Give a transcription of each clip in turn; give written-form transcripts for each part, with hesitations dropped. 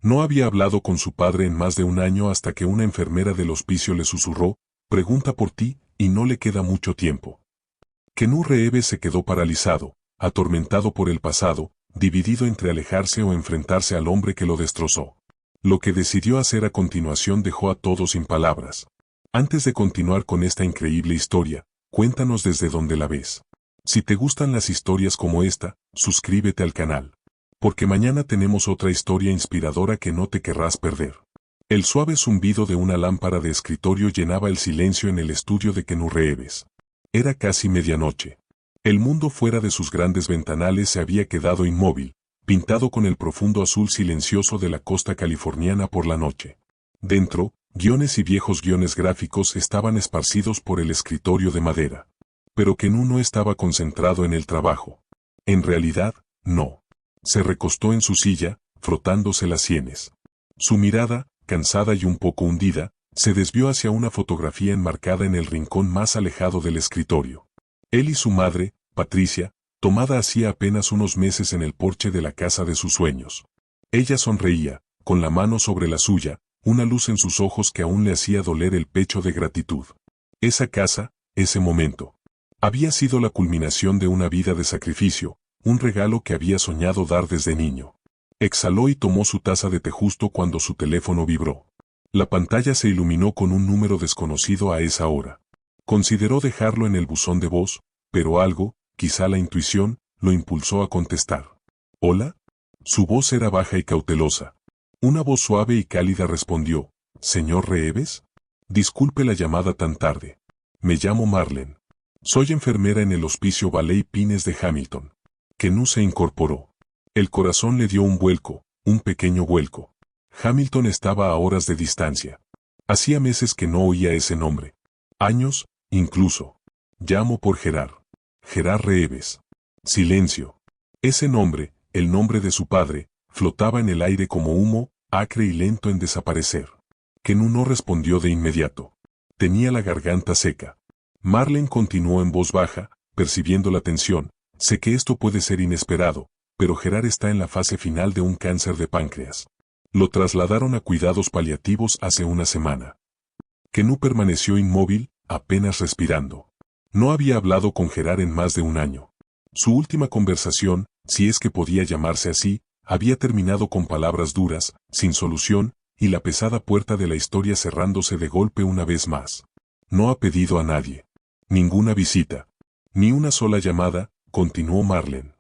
No había hablado con su padre en más de un año hasta que una enfermera del hospicio le susurró, pregunta por ti, y no le queda mucho tiempo. Kenú Reeves se quedó paralizado, atormentado por el pasado, dividido entre alejarse o enfrentarse al hombre que lo destrozó. Lo que decidió hacer a continuación dejó a todos sin palabras. Antes de continuar con esta increíble historia, cuéntanos desde dónde la ves. Si te gustan las historias como esta, suscríbete al canal. Porque mañana tenemos otra historia inspiradora que no te querrás perder. El suave zumbido de una lámpara de escritorio llenaba el silencio en el estudio de Kenú Reeves. Era casi medianoche. El mundo fuera de sus grandes ventanales se había quedado inmóvil, pintado con el profundo azul silencioso de la costa californiana por la noche. Dentro, guiones y viejos guiones gráficos estaban esparcidos por el escritorio de madera. Pero Kenú no estaba concentrado en el trabajo. En realidad, no. Se recostó en su silla, frotándose las sienes. Su mirada, cansada y un poco hundida, se desvió hacia una fotografía enmarcada en el rincón más alejado del escritorio. Él y su madre, Patricia, tomada hacía apenas unos meses en el porche de la casa de sus sueños. Ella sonreía, con la mano sobre la suya, una luz en sus ojos que aún le hacía doler el pecho de gratitud. Esa casa, ese momento, había sido la culminación de una vida de sacrificio, un regalo que había soñado dar desde niño. Exhaló y tomó su taza de té justo cuando su teléfono vibró. La pantalla se iluminó con un número desconocido a esa hora. Consideró dejarlo en el buzón de voz, pero algo, quizá la intuición, lo impulsó a contestar. ¿Hola? Su voz era baja y cautelosa. Una voz suave y cálida respondió, ¿Señor Reeves? Disculpe la llamada tan tarde. Me llamo Marlene. Soy enfermera en el Hospicio Valley Pines de Hamilton. Kenú se incorporó. El corazón le dio un vuelco, un pequeño vuelco. Hamilton estaba a horas de distancia. Hacía meses que no oía ese nombre. Años, incluso. Llamo por Gerard. Gerard Reeves. Silencio. Ese nombre, el nombre de su padre, flotaba en el aire como humo, acre y lento en desaparecer. Kenú no respondió de inmediato. Tenía la garganta seca. Marlene continuó en voz baja, percibiendo la tensión. Sé que esto puede ser inesperado, pero Gerard está en la fase final de un cáncer de páncreas. Lo trasladaron a cuidados paliativos hace una semana. Kenú permaneció inmóvil, apenas respirando. No había hablado con Gerard en más de un año. Su última conversación, si es que podía llamarse así, había terminado con palabras duras, sin solución, y la pesada puerta de la historia cerrándose de golpe una vez más. No ha pedido a nadie. Ninguna visita. Ni una sola llamada, continuó Marlene.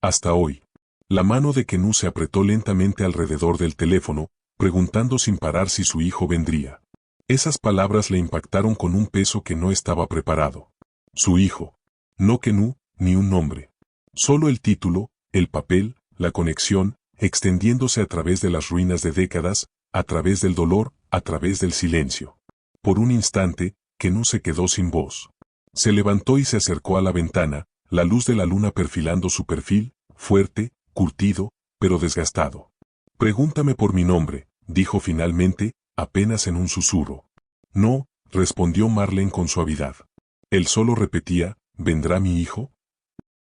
Hasta hoy. La mano de Kenú se apretó lentamente alrededor del teléfono, preguntando sin parar si su hijo vendría. Esas palabras le impactaron con un peso que no estaba preparado. Su hijo. No Kenú, ni un nombre. Solo el título, el papel, la conexión, extendiéndose a través de las ruinas de décadas, a través del dolor, a través del silencio. Por un instante, Kenú se quedó sin voz. Se levantó y se acercó a la ventana, la luz de la luna perfilando su perfil, fuerte, curtido, pero desgastado. Pregúntame por mi nombre, dijo finalmente, apenas en un susurro. No, respondió Marlene con suavidad. Él solo repetía, ¿vendrá mi hijo?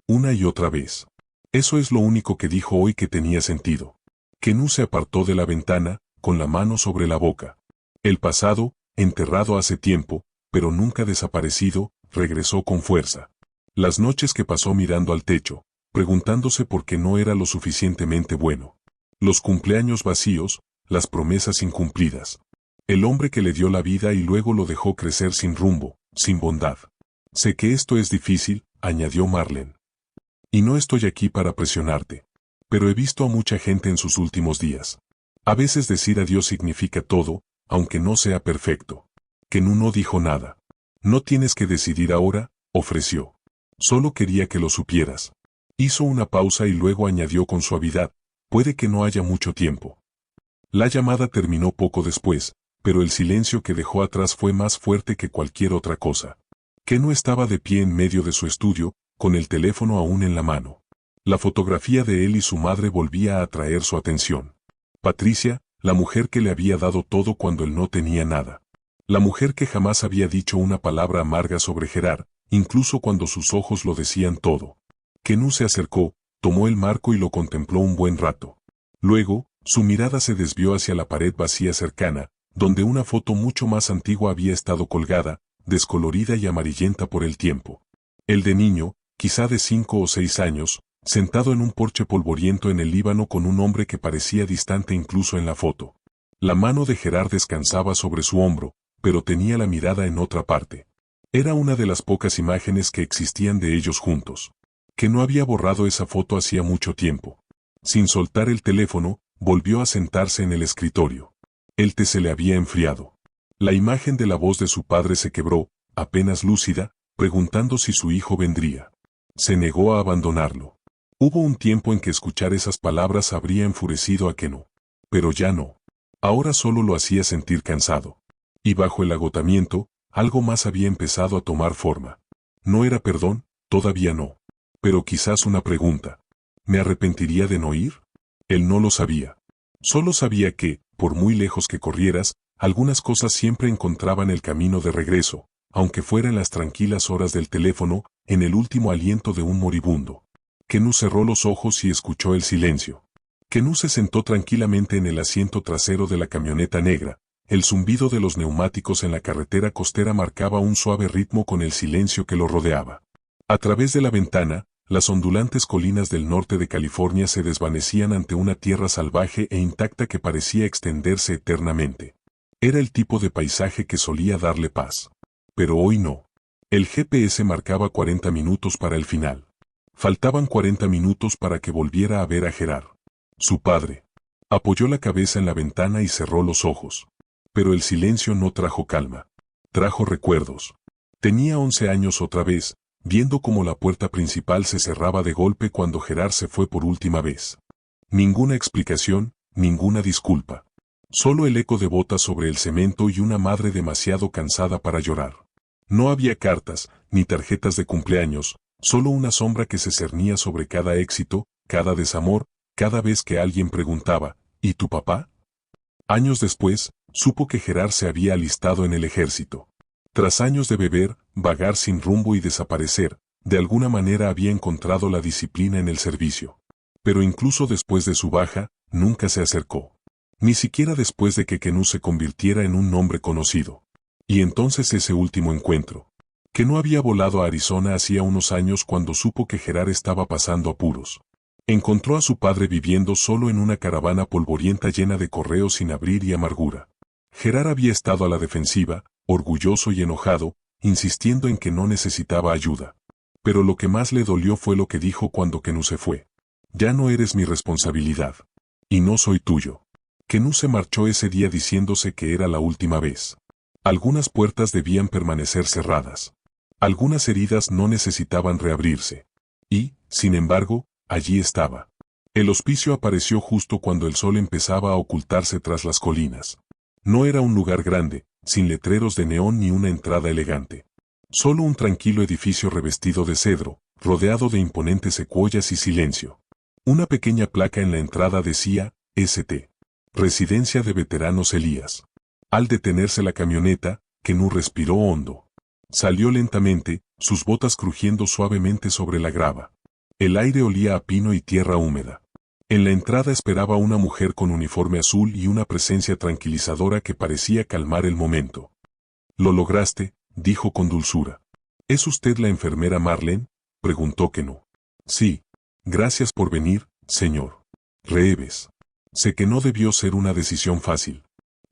Una y otra vez. Eso es lo único que dijo hoy que tenía sentido. Kenú se apartó de la ventana, con la mano sobre la boca. El pasado, enterrado hace tiempo, pero nunca desaparecido, regresó con fuerza. Las noches que pasó mirando al techo, preguntándose por qué no era lo suficientemente bueno. Los cumpleaños vacíos, las promesas incumplidas. El hombre que le dio la vida y luego lo dejó crecer sin rumbo, sin bondad. Sé que esto es difícil, añadió Marlene. Y no estoy aquí para presionarte. Pero he visto a mucha gente en sus últimos días. A veces decir adiós significa todo, aunque no sea perfecto. Kenú no dijo nada. No tienes que decidir ahora, ofreció. Solo quería que lo supieras. Hizo una pausa y luego añadió con suavidad, puede que no haya mucho tiempo. La llamada terminó poco después, pero el silencio que dejó atrás fue más fuerte que cualquier otra cosa. Kenú estaba de pie en medio de su estudio, con el teléfono aún en la mano. La fotografía de él y su madre volvía a atraer su atención. Patricia, la mujer que le había dado todo cuando él no tenía nada. La mujer que jamás había dicho una palabra amarga sobre Gerard, incluso cuando sus ojos lo decían todo. Kenú se acercó, tomó el marco y lo contempló un buen rato. Luego, Su mirada se desvió hacia la pared vacía cercana, donde una foto mucho más antigua había estado colgada, descolorida y amarillenta por el tiempo. El de niño, quizá de 5 o 6 años, sentado en un porche polvoriento en el Líbano con un hombre que parecía distante incluso en la foto. La mano de Gerard descansaba sobre su hombro, pero tenía la mirada en otra parte. Era una de las pocas imágenes que existían de ellos juntos. Que no había borrado esa foto hacía mucho tiempo. Sin soltar el teléfono, volvió a sentarse en el escritorio. El té se le había enfriado. La imagen de la voz de su padre se quebró, apenas lúcida, preguntando si su hijo vendría. Se negó a abandonarlo. Hubo un tiempo en que escuchar esas palabras habría enfurecido a Kenu. Pero ya no. Ahora solo lo hacía sentir cansado. Y bajo el agotamiento, algo más había empezado a tomar forma. No era perdón, todavía no. Pero quizás una pregunta. ¿Me arrepentiría de no ir? Él no lo sabía. Solo sabía que, por muy lejos que corrieras, algunas cosas siempre encontraban el camino de regreso, aunque fuera en las tranquilas horas del teléfono, en el último aliento de un moribundo. Kenu cerró los ojos y escuchó el silencio. Kenu se sentó tranquilamente en el asiento trasero de la camioneta negra. El zumbido de los neumáticos en la carretera costera marcaba un suave ritmo con el silencio que lo rodeaba. A través de la ventana, las ondulantes colinas del norte de California se desvanecían ante una tierra salvaje e intacta que parecía extenderse eternamente. Era el tipo de paisaje que solía darle paz. Pero hoy no. El GPS marcaba 40 minutos para el final. Faltaban 40 minutos para que volviera a ver a Gerard. Su padre. Apoyó la cabeza en la ventana y cerró los ojos. Pero el silencio no trajo calma. Trajo recuerdos. Tenía 11 años otra vez, viendo cómo la puerta principal se cerraba de golpe cuando Gerard se fue por última vez. Ninguna explicación, ninguna disculpa. Solo el eco de botas sobre el cemento y una madre demasiado cansada para llorar. No había cartas, ni tarjetas de cumpleaños, solo una sombra que se cernía sobre cada éxito, cada desamor, cada vez que alguien preguntaba, ¿y tu papá? Años después, supo que Gerard se había alistado en el ejército. Tras años de beber, vagar sin rumbo y desaparecer, de alguna manera había encontrado la disciplina en el servicio. Pero incluso después de su baja, nunca se acercó. Ni siquiera después de que Kenu se convirtiera en un nombre conocido. Y entonces ese último encuentro. Kenu había volado a Arizona hacía unos años cuando supo que Gerard estaba pasando apuros. Encontró a su padre viviendo solo en una caravana polvorienta llena de correos sin abrir y amargura. Gerard había estado a la defensiva, orgulloso y enojado, insistiendo en que no necesitaba ayuda. Pero lo que más le dolió fue lo que dijo cuando Kenu se fue. Ya no eres mi responsabilidad. Y no soy tuyo. Kenu se marchó ese día diciéndose que era la última vez. Algunas puertas debían permanecer cerradas. Algunas heridas no necesitaban reabrirse. Y, sin embargo, allí estaba. El hospicio apareció justo cuando el sol empezaba a ocultarse tras las colinas. No era un lugar grande, sin letreros de neón ni una entrada elegante. Solo un tranquilo edificio revestido de cedro, rodeado de imponentes secuoyas y silencio. Una pequeña placa en la entrada decía, St. Residencia de Veteranos Elías. Al detenerse la camioneta, Kenu respiró hondo. Salió lentamente, sus botas crujiendo suavemente sobre la grava. El aire olía a pino y tierra húmeda. En la entrada esperaba una mujer con uniforme azul y una presencia tranquilizadora que parecía calmar el momento. «Lo lograste», dijo con dulzura. «¿Es usted la enfermera Marlene?», preguntó Kenu. «Sí. Gracias por venir, señor Reeves». Sé que no debió ser una decisión fácil.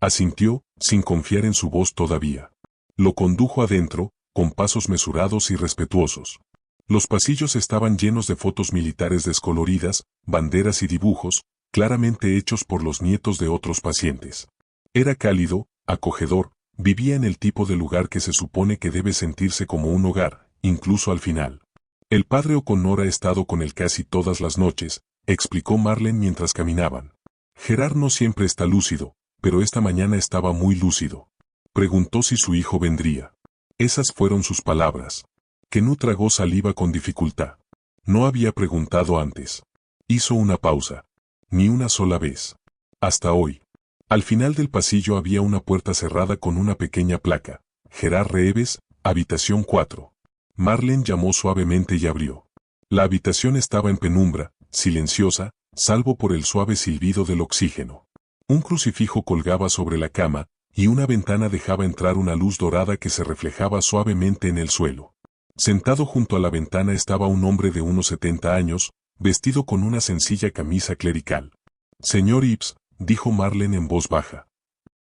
Asintió, sin confiar en su voz todavía. Lo condujo adentro, con pasos mesurados y respetuosos. Los pasillos estaban llenos de fotos militares descoloridas, banderas y dibujos, claramente hechos por los nietos de otros pacientes. Era cálido, acogedor, vivía en el tipo de lugar que se supone que debe sentirse como un hogar, incluso al final. El padre O'Connor ha estado con él casi todas las noches, explicó Marlene mientras caminaban. Gerard no siempre está lúcido, pero esta mañana estaba muy lúcido. Preguntó si su hijo vendría. Esas fueron sus palabras. Kenu tragó saliva con dificultad. No había preguntado antes. Hizo una pausa. Ni una sola vez. Hasta hoy. Al final del pasillo había una puerta cerrada con una pequeña placa. Gerard Reeves, habitación 4. Marlene llamó suavemente y abrió. La habitación estaba en penumbra, silenciosa, salvo por el suave silbido del oxígeno. Un crucifijo colgaba sobre la cama, y una ventana dejaba entrar una luz dorada que se reflejaba suavemente en el suelo. Sentado junto a la ventana estaba un hombre de unos 70 años, vestido con una sencilla camisa clerical. «Señor Ives», dijo Marlene en voz baja.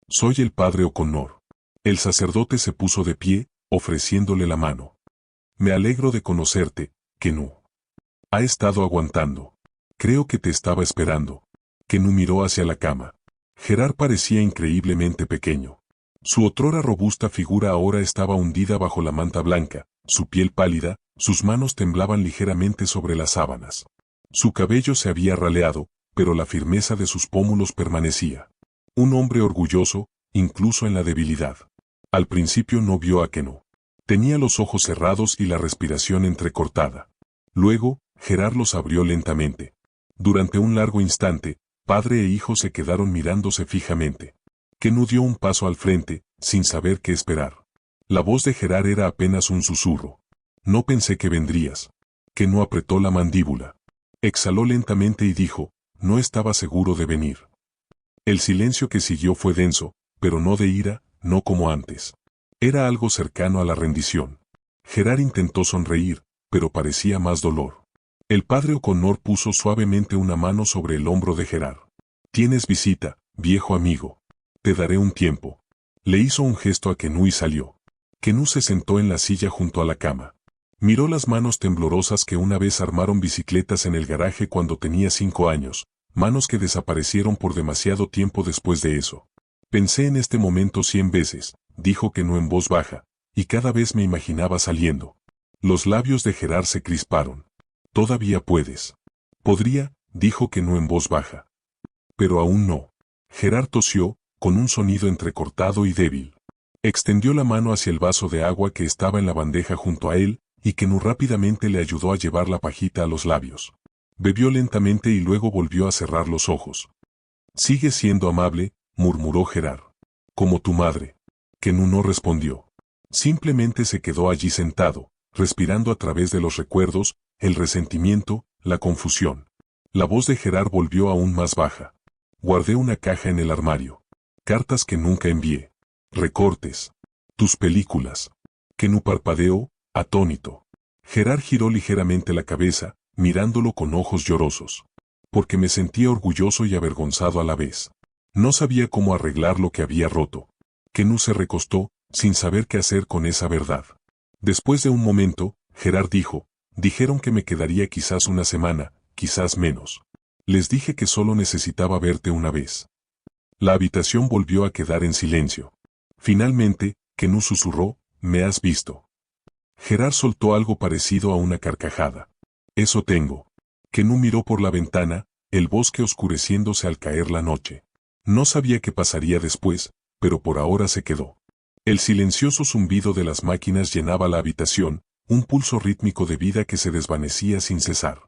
«Soy el padre O'Connor». El sacerdote se puso de pie, ofreciéndole la mano. «Me alegro de conocerte, Kenu. Ha estado aguantando. Creo que te estaba esperando». Kenu miró hacia la cama. Gerard parecía increíblemente pequeño. Su otrora robusta figura ahora estaba hundida bajo la manta blanca, su piel pálida, sus manos temblaban ligeramente sobre las sábanas. Su cabello se había raleado, pero la firmeza de sus pómulos permanecía. Un hombre orgulloso, incluso en la debilidad. Al principio no vio a Kenu. Tenía los ojos cerrados y la respiración entrecortada. Luego, Gerard los abrió lentamente. Durante un largo instante, padre e hijo se quedaron mirándose fijamente. Kenu dio un paso al frente, sin saber qué esperar. La voz de Gerard era apenas un susurro. «No pensé que vendrías». Kenu apretó la mandíbula. Exhaló lentamente y dijo, «No estaba seguro de venir». El silencio que siguió fue denso, pero no de ira, no como antes. Era algo cercano a la rendición. Gerard intentó sonreír, pero parecía más dolor. El padre O'Connor puso suavemente una mano sobre el hombro de Gerard. «Tienes visita, viejo amigo. Te daré un tiempo». Le hizo un gesto a Kenu y salió. Kenu se sentó en la silla junto a la cama. Miró las manos temblorosas que una vez armaron bicicletas en el garaje cuando tenía 5 años, manos que desaparecieron por demasiado tiempo después de eso. «Pensé en este momento 100 veces», dijo Kenu en voz baja, «y cada vez me imaginaba saliendo». Los labios de Gerard se crisparon. «Todavía puedes». «Podría», dijo Kenu en voz baja. «Pero aún no». Gerard tosió, con un sonido entrecortado y débil. Extendió la mano hacia el vaso de agua que estaba en la bandeja junto a él, y Kenu rápidamente le ayudó a llevar la pajita a los labios. Bebió lentamente y luego volvió a cerrar los ojos. «Sigue siendo amable», murmuró Gerard. «Como tu madre». Kenu no respondió. Simplemente se quedó allí sentado, respirando a través de los recuerdos, el resentimiento, la confusión. La voz de Gerard volvió aún más baja. «Guardé una caja en el armario. Cartas que nunca envié. Recortes. Tus películas». Kenu parpadeó, atónito. Gerard giró ligeramente la cabeza, mirándolo con ojos llorosos. «Porque me sentía orgulloso y avergonzado a la vez. No sabía cómo arreglar lo que había roto». Kenu se recostó, sin saber qué hacer con esa verdad. Después de un momento, Gerard dijo, «Dijeron que me quedaría quizás una semana, quizás menos. Les dije que solo necesitaba verte una vez». La habitación volvió a quedar en silencio. Finalmente, Kenu susurró, «¿Me has visto?». Gerard soltó algo parecido a una carcajada. «Eso tengo». Kenu miró por la ventana, el bosque oscureciéndose al caer la noche. No sabía qué pasaría después, pero por ahora se quedó. El silencioso zumbido de las máquinas llenaba la habitación, un pulso rítmico de vida que se desvanecía sin cesar.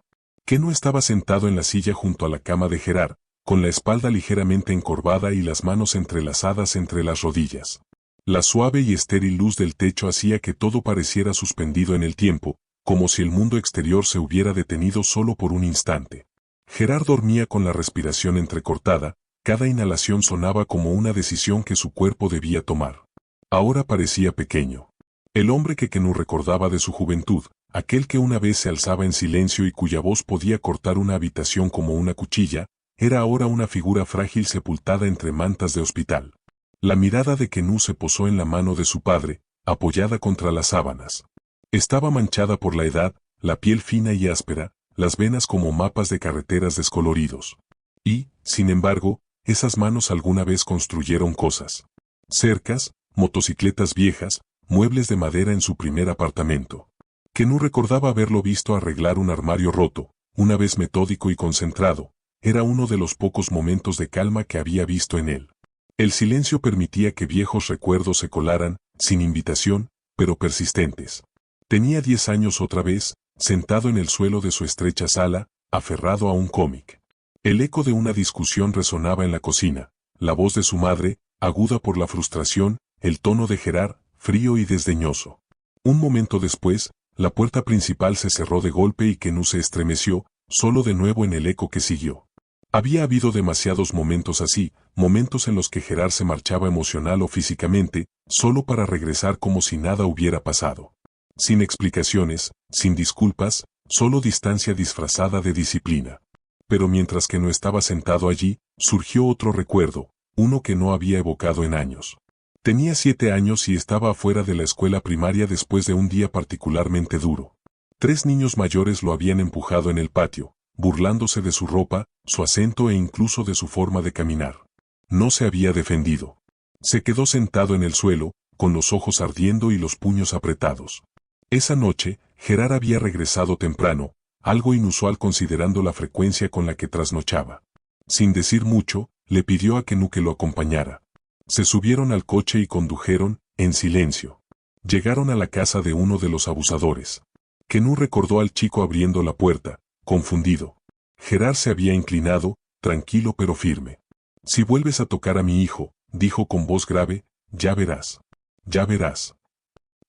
Kenu estaba sentado en la silla junto a la cama de Gerard, con la espalda ligeramente encorvada y las manos entrelazadas entre las rodillas. La suave y estéril luz del techo hacía que todo pareciera suspendido en el tiempo, como si el mundo exterior se hubiera detenido solo por un instante. Gerard dormía con la respiración entrecortada, cada inhalación sonaba como una decisión que su cuerpo debía tomar. Ahora parecía pequeño. El hombre que Kenu recordaba de su juventud, aquel que una vez se alzaba en silencio y cuya voz podía cortar una habitación como una cuchilla, era ahora una figura frágil sepultada entre mantas de hospital. La mirada de Kenu se posó en la mano de su padre, apoyada contra las sábanas. Estaba manchada por la edad, la piel fina y áspera, las venas como mapas de carreteras descoloridos. Y, sin embargo, esas manos alguna vez construyeron cosas. Cercas, motocicletas viejas, muebles de madera en su primer apartamento. Kenu recordaba haberlo visto arreglar un armario roto, una vez metódico y concentrado. Era uno de los pocos momentos de calma que había visto en él. El silencio permitía que viejos recuerdos se colaran, sin invitación, pero persistentes. Tenía 10 años otra vez, sentado en el suelo de su estrecha sala, aferrado a un cómic. El eco de una discusión resonaba en la cocina, la voz de su madre, aguda por la frustración, el tono de Gerard, frío y desdeñoso. Un momento después, la puerta principal se cerró de golpe y Kenu se estremeció, solo de nuevo en el eco que siguió. Había habido demasiados momentos así, momentos en los que Gerard se marchaba emocional o físicamente, solo para regresar como si nada hubiera pasado. Sin explicaciones, sin disculpas, solo distancia disfrazada de disciplina. Pero mientras que no estaba sentado allí, surgió otro recuerdo, uno que no había evocado en años. Tenía 7 años y estaba afuera de la escuela primaria después de un día particularmente duro. 3 niños mayores lo habían empujado en el patio, burlándose de su ropa, su acento e incluso de su forma de caminar. No se había defendido. Se quedó sentado en el suelo, con los ojos ardiendo y los puños apretados. Esa noche, Gerard había regresado temprano, algo inusual considerando la frecuencia con la que trasnochaba. Sin decir mucho, le pidió a Kenu que lo acompañara. Se subieron al coche y condujeron, en silencio. Llegaron a la casa de uno de los abusadores. Kenu recordó al chico abriendo la puerta, confundido. Gerard se había inclinado, tranquilo pero firme. Si vuelves a tocar a mi hijo, dijo con voz grave, ya verás. Ya verás.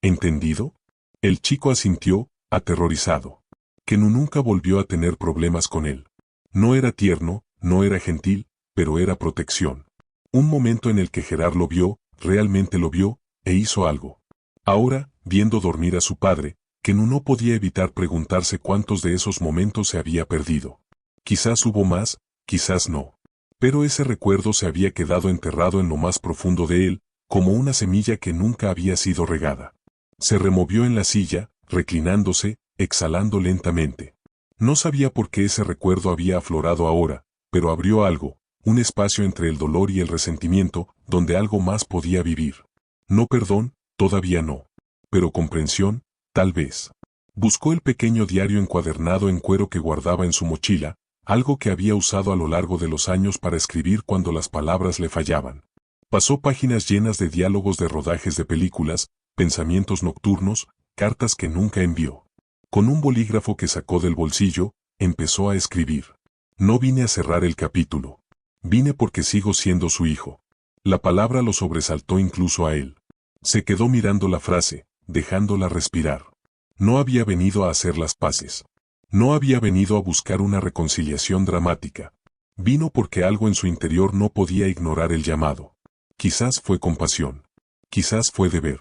¿Entendido? El chico asintió, aterrorizado. Kenu nunca volvió a tener problemas con él. No era tierno, no era gentil, pero era protección. Un momento en el que Gerard lo vio, realmente lo vio, e hizo algo. Ahora, viendo dormir a su padre, Kenu no podía evitar preguntarse cuántos de esos momentos se había perdido. Quizás hubo más, quizás no. Pero ese recuerdo se había quedado enterrado en lo más profundo de él, como una semilla que nunca había sido regada. Se removió en la silla, reclinándose, exhalando lentamente. No sabía por qué ese recuerdo había aflorado ahora, pero abrió algo, un espacio entre el dolor y el resentimiento, donde algo más podía vivir. No perdón, todavía no. Pero comprensión, tal vez. Buscó el pequeño diario encuadernado en cuero que guardaba en su mochila, algo que había usado a lo largo de los años para escribir cuando las palabras le fallaban. Pasó páginas llenas de diálogos de rodajes de películas, pensamientos nocturnos, cartas que nunca envió. Con un bolígrafo que sacó del bolsillo, empezó a escribir. No vine a cerrar el capítulo. Vine porque sigo siendo su hijo. La palabra lo sobresaltó incluso a él. Se quedó mirando la frase, dejándola respirar. No había venido a hacer las paces. No había venido a buscar una reconciliación dramática. Vino porque algo en su interior no podía ignorar el llamado. Quizás fue compasión. Quizás fue deber.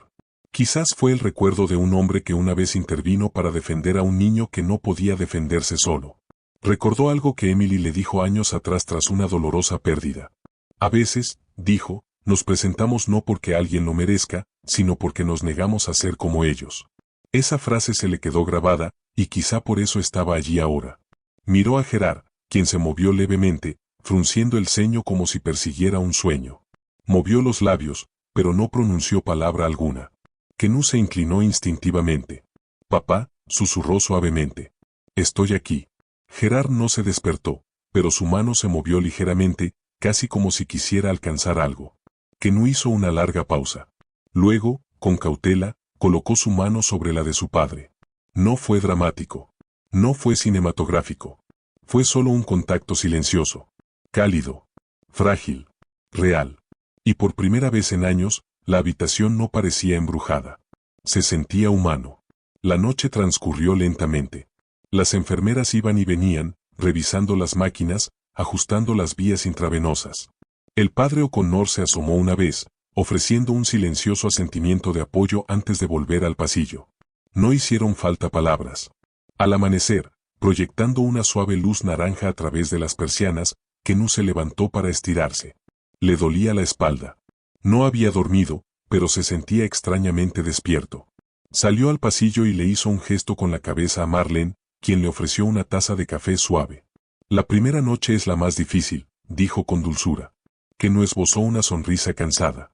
Quizás fue el recuerdo de un hombre que una vez intervino para defender a un niño que no podía defenderse solo. Recordó algo que Emily le dijo años atrás tras una dolorosa pérdida. A veces, dijo, nos presentamos no porque alguien lo merezca, sino porque nos negamos a ser como ellos. Esa frase se le quedó grabada, y quizá por eso estaba allí ahora. Miró a Gerard, quien se movió levemente, frunciendo el ceño como si persiguiera un sueño. Movió los labios, pero no pronunció palabra alguna. Kenu se inclinó instintivamente. Papá, susurró suavemente. Estoy aquí. Gerard no se despertó, pero su mano se movió ligeramente, casi como si quisiera alcanzar algo. Kenu hizo una larga pausa. Luego, con cautela, colocó su mano sobre la de su padre. No fue dramático. No fue cinematográfico. Fue solo un contacto silencioso. Cálido. Frágil. Real. Y por primera vez en años, la habitación no parecía embrujada. Se sentía humano. La noche transcurrió lentamente. Las enfermeras iban y venían, revisando las máquinas, ajustando las vías intravenosas. El padre O'Connor se asomó una vez, ofreciendo un silencioso asentimiento de apoyo antes de volver al pasillo. No hicieron falta palabras. Al amanecer, proyectando una suave luz naranja a través de las persianas, Kenu se levantó para estirarse. Le dolía la espalda. No había dormido, pero se sentía extrañamente despierto. Salió al pasillo y le hizo un gesto con la cabeza a Marlene, quien le ofreció una taza de café suave. La primera noche es la más difícil, dijo con dulzura. Kenu esbozó una sonrisa cansada.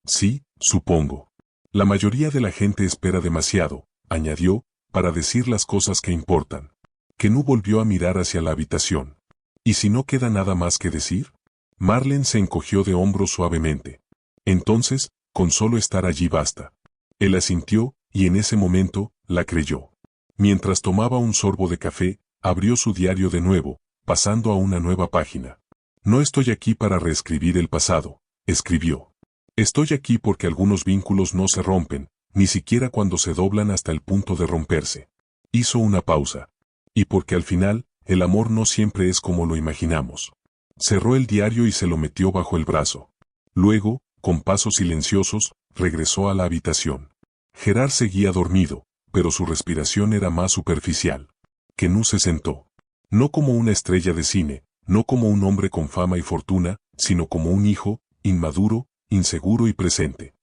Sí, supongo. La mayoría de la gente espera demasiado, añadió, para decir las cosas que importan. Kenu volvió a mirar hacia la habitación. ¿Y si no queda nada más que decir? Marlene se encogió de hombros suavemente. Entonces, con solo estar allí basta. Él asintió, y en ese momento, la creyó. Mientras tomaba un sorbo de café, abrió su diario de nuevo, pasando a una nueva página. No estoy aquí para reescribir el pasado, escribió. Estoy aquí porque algunos vínculos no se rompen, ni siquiera cuando se doblan hasta el punto de romperse. Hizo una pausa. Y porque al final, el amor no siempre es como lo imaginamos. Cerró el diario y se lo metió bajo el brazo. Luego, con pasos silenciosos, regresó a la habitación. Gerard seguía dormido, pero su respiración era más superficial. Quenu se sentó. No como una estrella de cine, no como un hombre con fama y fortuna, sino como un hijo, inmaduro, inseguro y presente.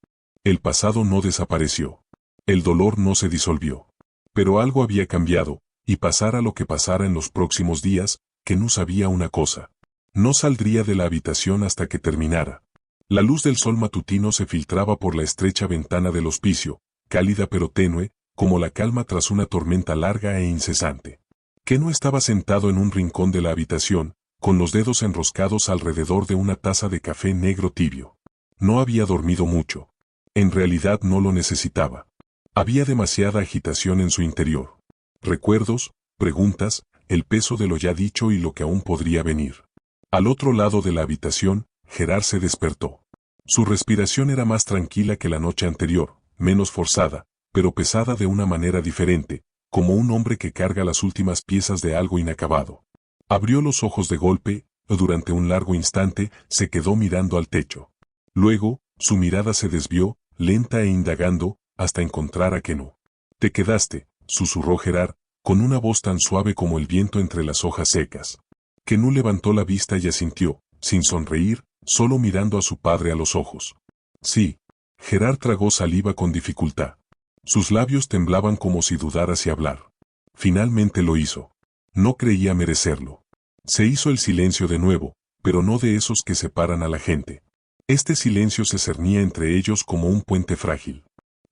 El pasado no desapareció. El dolor no se disolvió. Pero algo había cambiado, y pasara lo que pasara en los próximos días, Quenu sabía una cosa. No saldría de la habitación hasta que terminara. La luz del sol matutino se filtraba por la estrecha ventana del hospicio, cálida pero tenue, como la calma tras una tormenta larga e incesante. Quenu estaba sentado en un rincón de la habitación, con los dedos enroscados alrededor de una taza de café negro tibio. No había dormido mucho. En realidad no lo necesitaba. Había demasiada agitación en su interior. Recuerdos, preguntas, el peso de lo ya dicho y lo que aún podría venir. Al otro lado de la habitación, Gerard se despertó. Su respiración era más tranquila que la noche anterior, menos forzada, pero pesada de una manera diferente, como un hombre que carga las últimas piezas de algo inacabado. Abrió los ojos de golpe, y durante un largo instante se quedó mirando al techo. Luego, su mirada se desvió, lenta e indagando, hasta encontrar a Quenu. «Te quedaste», susurró Gerard, con una voz tan suave como el viento entre las hojas secas. Quenu levantó la vista y asintió, sin sonreír, solo mirando a su padre a los ojos. «Sí». Gerard tragó saliva con dificultad. Sus labios temblaban como si dudara si hablar. Finalmente lo hizo. No creía merecerlo. Se hizo el silencio de nuevo, pero no de esos que separan a la gente. Este silencio se cernía entre ellos como un puente frágil.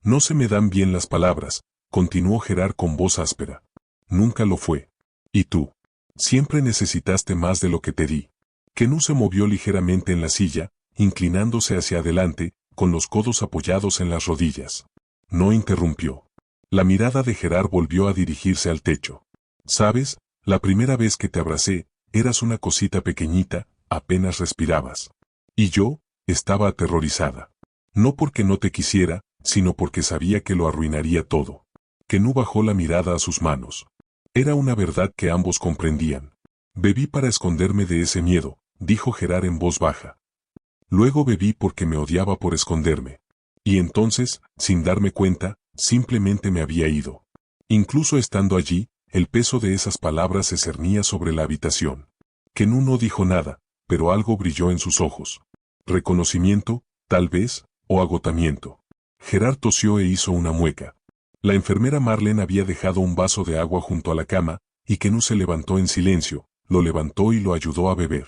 «No se me dan bien las palabras», continuó Gerard con voz áspera. «Nunca lo fue. ¿Y tú? Siempre necesitaste más de lo que te di». Quenu se movió ligeramente en la silla, inclinándose hacia adelante, con los codos apoyados en las rodillas. No interrumpió. La mirada de Gerard volvió a dirigirse al techo. «¿Sabes? La primera vez que te abracé, eras una cosita pequeñita, apenas respirabas. Y yo, estaba aterrorizada. No porque no te quisiera, sino porque sabía que lo arruinaría todo». Quenu bajó la mirada a sus manos. Era una verdad que ambos comprendían. «Bebí para esconderme de ese miedo», dijo Gerard en voz baja. «Luego bebí porque me odiaba por esconderme. Y entonces, sin darme cuenta, simplemente me había ido». Incluso estando allí, el peso de esas palabras se cernía sobre la habitación. Quenu no dijo nada, pero algo brilló en sus ojos. Reconocimiento, tal vez, o agotamiento. Gerard tosió e hizo una mueca. La enfermera Marlene había dejado un vaso de agua junto a la cama, y Quenu se levantó en silencio, lo levantó y lo ayudó a beber.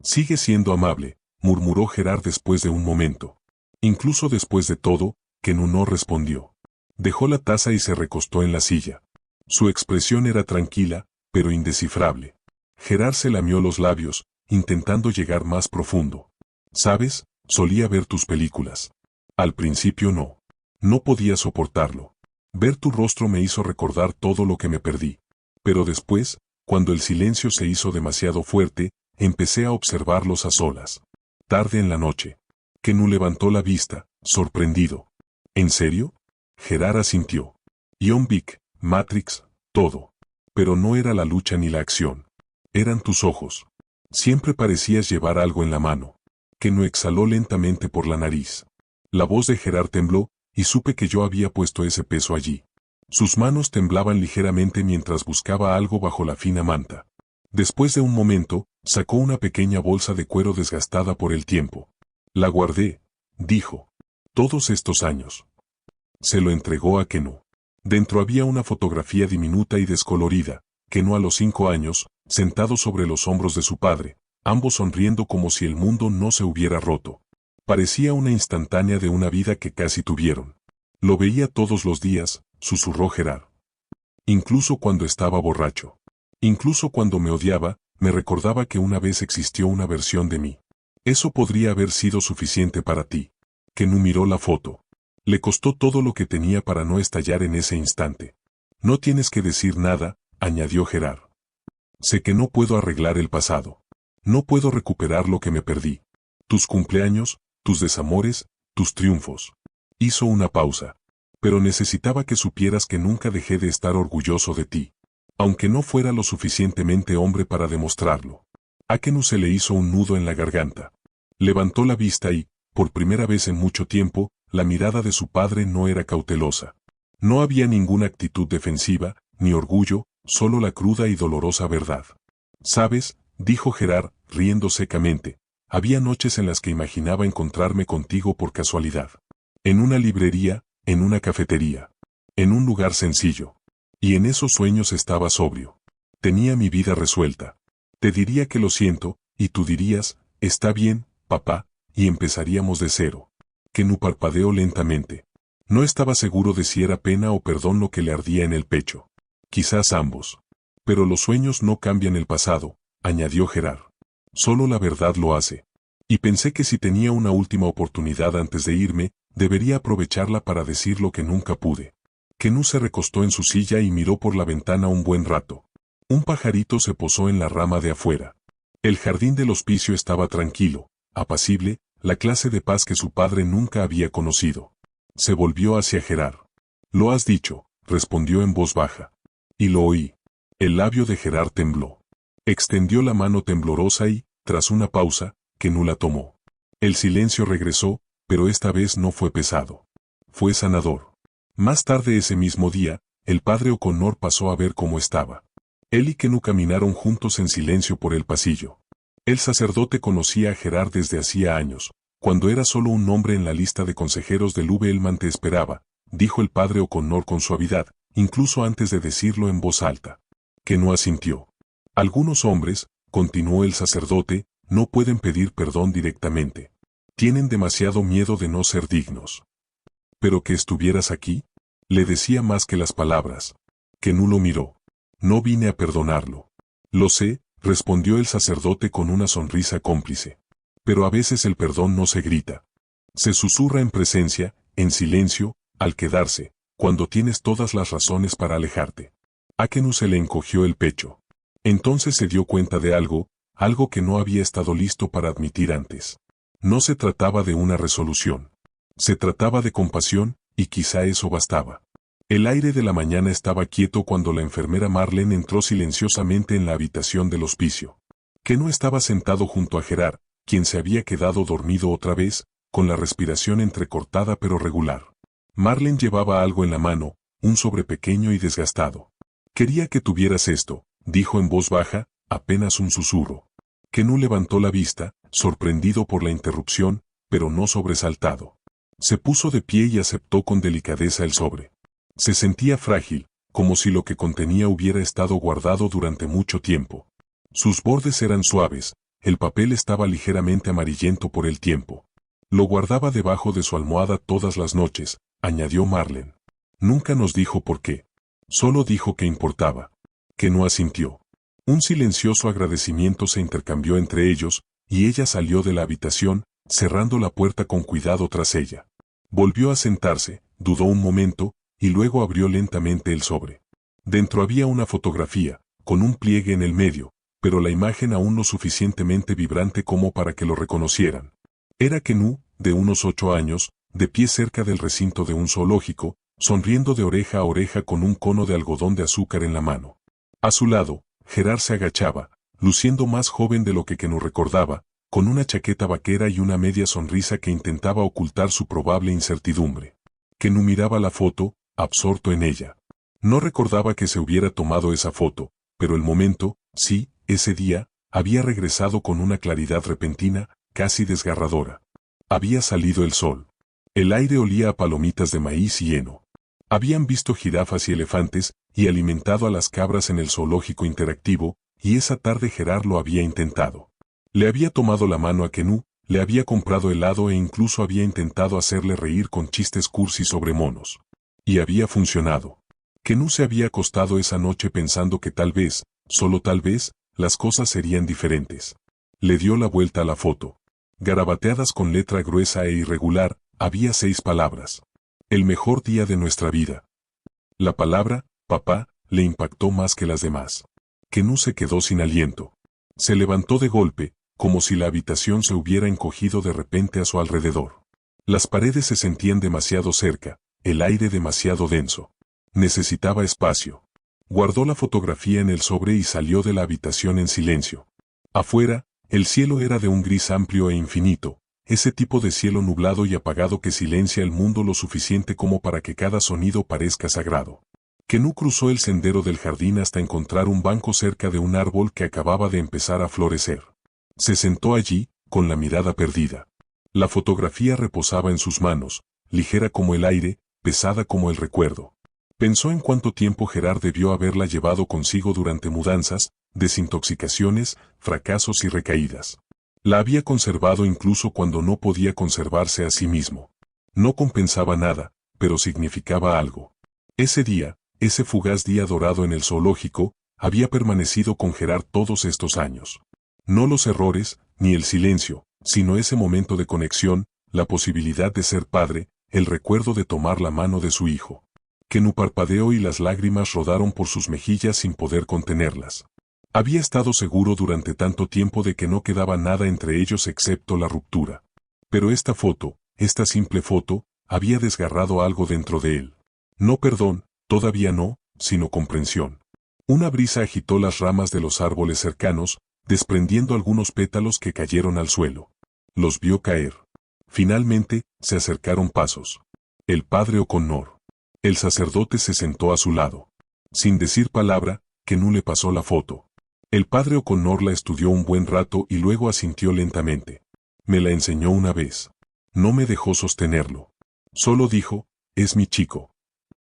«Sigue siendo amable», murmuró Gerard después de un momento. Incluso después de todo, Quenu no respondió. Dejó la taza y se recostó en la silla. Su expresión era tranquila, pero indescifrable. Gerard se lamió los labios, intentando llegar más profundo. «¿Sabes? Solía ver tus películas. Al principio no. No podía soportarlo. Ver tu rostro me hizo recordar todo lo que me perdí. Pero después, cuando el silencio se hizo demasiado fuerte, empecé a observarlos a solas. Tarde en la noche». Quenu levantó la vista, sorprendido. «¿En serio?» Gerard asintió. «John Wick, Matrix, todo. Pero no era la lucha ni la acción. Eran tus ojos. Siempre parecías llevar algo en la mano». Quenu exhaló lentamente por la nariz. La voz de Gerard tembló, y supe que yo había puesto ese peso allí. Sus manos temblaban ligeramente mientras buscaba algo bajo la fina manta. Después de un momento, sacó una pequeña bolsa de cuero desgastada por el tiempo. «La guardé», dijo. «Todos estos años». Se lo entregó a Quenu. Dentro había una fotografía diminuta y descolorida, Quenu a los 5 años, sentado sobre los hombros de su padre, ambos sonriendo como si el mundo no se hubiera roto. Parecía una instantánea de una vida que casi tuvieron. «Lo veía todos los días», susurró Gerard. «Incluso cuando estaba borracho. Incluso cuando me odiaba, me recordaba que una vez existió una versión de mí. Eso podría haber sido suficiente para ti». Quenu miró la foto. Le costó todo lo que tenía para no estallar en ese instante. «No tienes que decir nada», añadió Gerard. «Sé que no puedo arreglar el pasado. No puedo recuperar lo que me perdí. Tus cumpleaños, tus desamores, tus triunfos». Hizo una pausa. «Pero necesitaba que supieras que nunca dejé de estar orgulloso de ti. aunque no fuera lo suficientemente hombre para demostrarlo. A Kenú se le hizo un nudo en la garganta. Levantó la vista y, por primera vez en mucho tiempo, la mirada de su padre no era cautelosa. No había ninguna actitud defensiva, ni orgullo, solo la cruda y dolorosa verdad. «¿Sabes?», dijo Gerard, riendo secamente, «había noches en las que imaginaba encontrarme contigo por casualidad. En una librería, en una cafetería. En un lugar sencillo. Y en esos sueños estaba sobrio. Tenía mi vida resuelta. Te diría que lo siento, y tú dirías, está bien, papá, y empezaríamos de cero». Kenú parpadeó lentamente. No estaba seguro de si era pena o perdón lo que le ardía en el pecho. Quizás ambos. «Pero los sueños no cambian el pasado», añadió Gerard. «Solo la verdad lo hace. Y pensé que si tenía una última oportunidad antes de irme, debería aprovecharla para decir lo que nunca pude». Kenú se recostó en su silla y miró por la ventana un buen rato. Un pajarito se posó en la rama de afuera. El jardín del hospicio estaba tranquilo, apacible, la clase de paz que su padre nunca había conocido. Se volvió hacia Gerard. «Lo has dicho», respondió en voz baja. Y lo oí. El labio de Gerard tembló. Extendió la mano temblorosa y, tras una pausa, Kenú la tomó. El silencio regresó, pero esta vez no fue pesado. Fue sanador. Más tarde ese mismo día, el padre O'Connor pasó a ver cómo estaba. Él y Kenú caminaron juntos en silencio por el pasillo. El sacerdote conocía a Gerard desde hacía años. «Cuando era solo un nombre en la lista de consejeros del Hellman te esperaba», dijo el padre O'Connor con suavidad, incluso antes de decirlo en voz alta. Kenú asintió. «Algunos hombres», continuó el sacerdote, «no pueden pedir perdón directamente. Tienen demasiado miedo de no ser dignos». «¿Pero que estuvieras aquí?», le decía más que las palabras. Kenú lo miró. «No vine a perdonarlo». «Lo sé», respondió el sacerdote con una sonrisa cómplice. «Pero a veces el perdón no se grita. Se susurra en presencia, en silencio, al quedarse, cuando tienes todas las razones para alejarte». A Kenú se le encogió el pecho. Entonces se dio cuenta de algo que no había estado listo para admitir antes. No se trataba de una resolución. Se trataba de compasión, y quizá eso bastaba. El aire de la mañana estaba quieto cuando la enfermera Marlene entró silenciosamente en la habitación del hospicio. Kenú estaba sentado junto a Gerard, quien se había quedado dormido otra vez, con la respiración entrecortada pero regular. Marlene llevaba algo en la mano, un sobre pequeño y desgastado. «Quería que tuvieras esto», dijo en voz baja, apenas un susurro. Kenú levantó la vista, sorprendido por la interrupción, pero no sobresaltado. Se puso de pie y aceptó con delicadeza el sobre. Se sentía frágil, como si lo que contenía hubiera estado guardado durante mucho tiempo. Sus bordes eran suaves, el papel estaba ligeramente amarillento por el tiempo. «Lo guardaba debajo de su almohada todas las noches», añadió Marlene. «Nunca nos dijo por qué. Solo dijo que importaba». Kenú asintió. Un silencioso agradecimiento se intercambió entre ellos, y ella salió de la habitación, cerrando la puerta con cuidado tras ella. Volvió a sentarse, dudó un momento, y luego abrió lentamente el sobre. Dentro había una fotografía, con un pliegue en el medio, pero la imagen aún lo suficientemente vibrante como para que lo reconocieran. Era Kenú, de unos 8 años, de pie cerca del recinto de un zoológico, sonriendo de oreja a oreja con un cono de algodón de azúcar en la mano. A su lado, Gerard se agachaba, luciendo más joven de lo que Kenú recordaba, con una chaqueta vaquera y una media sonrisa que intentaba ocultar su probable incertidumbre. Kenú miraba la foto, absorto en ella. No recordaba que se hubiera tomado esa foto, pero el momento, sí, ese día, había regresado con una claridad repentina, casi desgarradora. Había salido el sol. El aire olía a palomitas de maíz y heno. Habían visto jirafas y elefantes, y alimentado a las cabras en el zoológico interactivo, y esa tarde Gerard lo había intentado. Le había tomado la mano a Kenú, le había comprado helado e incluso había intentado hacerle reír con chistes cursi sobre monos. Y había funcionado. Kenú se había acostado esa noche pensando que tal vez, solo tal vez, las cosas serían diferentes. Le dio la vuelta a la foto. Garabateadas con letra gruesa e irregular, había 6 palabras. «El mejor día de nuestra vida». La palabra, papá, le impactó más que las demás. Kenú se quedó sin aliento. Se levantó de golpe, como si la habitación se hubiera encogido de repente a su alrededor. Las paredes se sentían demasiado cerca, el aire demasiado denso. Necesitaba espacio. Guardó la fotografía en el sobre y salió de la habitación en silencio. Afuera, el cielo era de un gris amplio e infinito, ese tipo de cielo nublado y apagado que silencia el mundo lo suficiente como para que cada sonido parezca sagrado. Kenú cruzó el sendero del jardín hasta encontrar un banco cerca de un árbol que acababa de empezar a florecer. Se sentó allí, con la mirada perdida. La fotografía reposaba en sus manos, ligera como el aire, pesada como el recuerdo. Pensó en cuánto tiempo Gerard debió haberla llevado consigo durante mudanzas, desintoxicaciones, fracasos y recaídas. La había conservado incluso cuando no podía conservarse a sí mismo. No compensaba nada, pero significaba algo. Ese día, ese fugaz día dorado en el zoológico, había permanecido con Gerard todos estos años. No los errores, ni el silencio, sino ese momento de conexión, la posibilidad de ser padre, el recuerdo de tomar la mano de su hijo. Kenú parpadeó y las lágrimas rodaron por sus mejillas sin poder contenerlas. Había estado seguro durante tanto tiempo de que no quedaba nada entre ellos excepto la ruptura. Pero esta foto, esta simple foto, había desgarrado algo dentro de él. No perdón, todavía no, sino comprensión. Una brisa agitó las ramas de los árboles cercanos, desprendiendo algunos pétalos que cayeron al suelo. Los vio caer. Finalmente, se acercaron pasos. El padre O'Connor. El sacerdote se sentó a su lado. Sin decir palabra, Kenú le pasó la foto. El padre O'Connor la estudió un buen rato y luego asintió lentamente. Me la enseñó una vez. No me dejó sostenerlo. Solo dijo, es mi chico.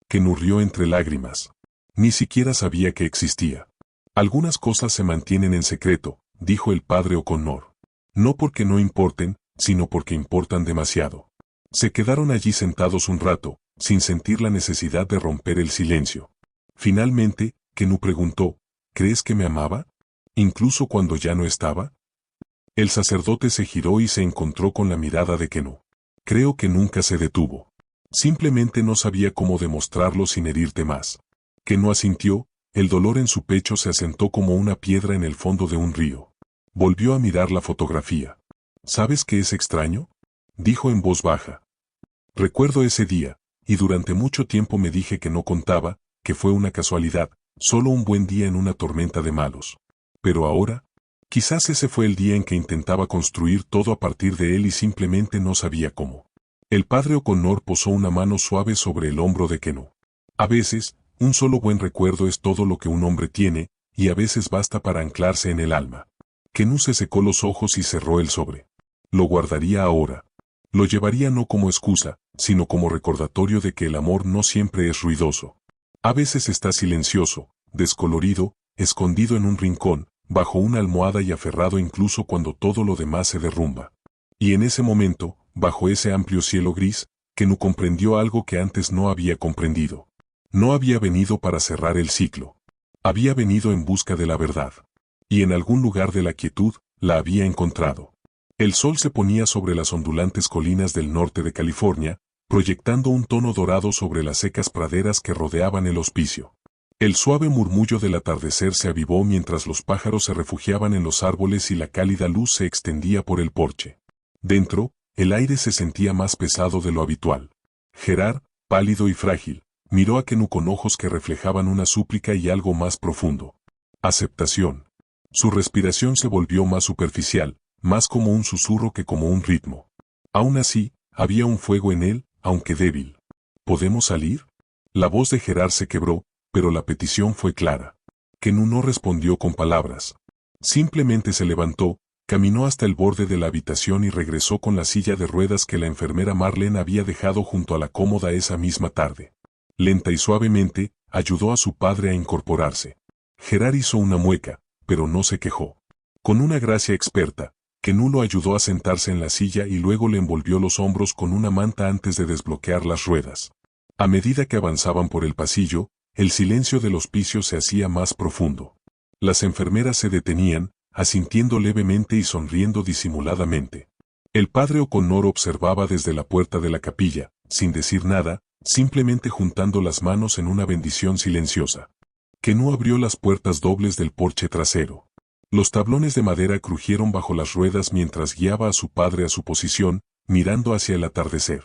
Kenú rió entre lágrimas. Ni siquiera sabía que existía. Algunas cosas se mantienen en secreto, dijo el padre O'Connor. No porque no importen, sino porque importan demasiado. Se quedaron allí sentados un rato, sin sentir la necesidad de romper el silencio. Finalmente, Kenú preguntó, ¿crees que me amaba? ¿Incluso cuando ya no estaba? El sacerdote se giró y se encontró con la mirada de Kenú. Creo que nunca se detuvo. Simplemente no sabía cómo demostrarlo sin herirte más. Kenú asintió, el dolor en su pecho se asentó como una piedra en el fondo de un río. Volvió a mirar la fotografía. ¿Sabes qué es extraño? Dijo en voz baja. Recuerdo ese día, y durante mucho tiempo me dije que no contaba, que fue una casualidad, solo un buen día en una tormenta de malos. Pero ahora, quizás ese fue el día en que intentaba construir todo a partir de él y simplemente no sabía cómo. El padre O'Connor posó una mano suave sobre el hombro de Kenú. A veces, un solo buen recuerdo es todo lo que un hombre tiene, y a veces basta para anclarse en el alma. Kenú se secó los ojos y cerró el sobre. Lo guardaría ahora. Lo llevaría no como excusa, sino como recordatorio de que el amor no siempre es ruidoso. A veces está silencioso, descolorido, escondido en un rincón, bajo una almohada y aferrado incluso cuando todo lo demás se derrumba. Y en ese momento, bajo ese amplio cielo gris, Kenú comprendió algo que antes no había comprendido. No había venido para cerrar el ciclo. Había venido en busca de la verdad. Y en algún lugar de la quietud, la había encontrado. El sol se ponía sobre las ondulantes colinas del norte de California, proyectando un tono dorado sobre las secas praderas que rodeaban el hospicio. El suave murmullo del atardecer se avivó mientras los pájaros se refugiaban en los árboles y la cálida luz se extendía por el porche. Dentro, el aire se sentía más pesado de lo habitual. Gerard, pálido y frágil, miró a Kenú con ojos que reflejaban una súplica y algo más profundo. Aceptación. Su respiración se volvió más superficial, más como un susurro que como un ritmo. Aún así, había un fuego en él, aunque débil. ¿Podemos salir? La voz de Gerard se quebró, pero la petición fue clara. Kenú no respondió con palabras. Simplemente se levantó, caminó hasta el borde de la habitación y regresó con la silla de ruedas que la enfermera Marlene había dejado junto a la cómoda esa misma tarde. Lenta y suavemente, ayudó a su padre a incorporarse. Gerard hizo una mueca, pero no se quejó. Con una gracia experta, Kenú lo ayudó a sentarse en la silla y luego le envolvió los hombros con una manta antes de desbloquear las ruedas. A medida que avanzaban por el pasillo, el silencio del hospicio se hacía más profundo. Las enfermeras se detenían, asintiendo levemente y sonriendo disimuladamente. El padre O'Connor observaba desde la puerta de la capilla, sin decir nada, simplemente juntando las manos en una bendición silenciosa. Kenú abrió las puertas dobles del porche trasero. Los tablones de madera crujieron bajo las ruedas mientras guiaba a su padre a su posición, mirando hacia el atardecer.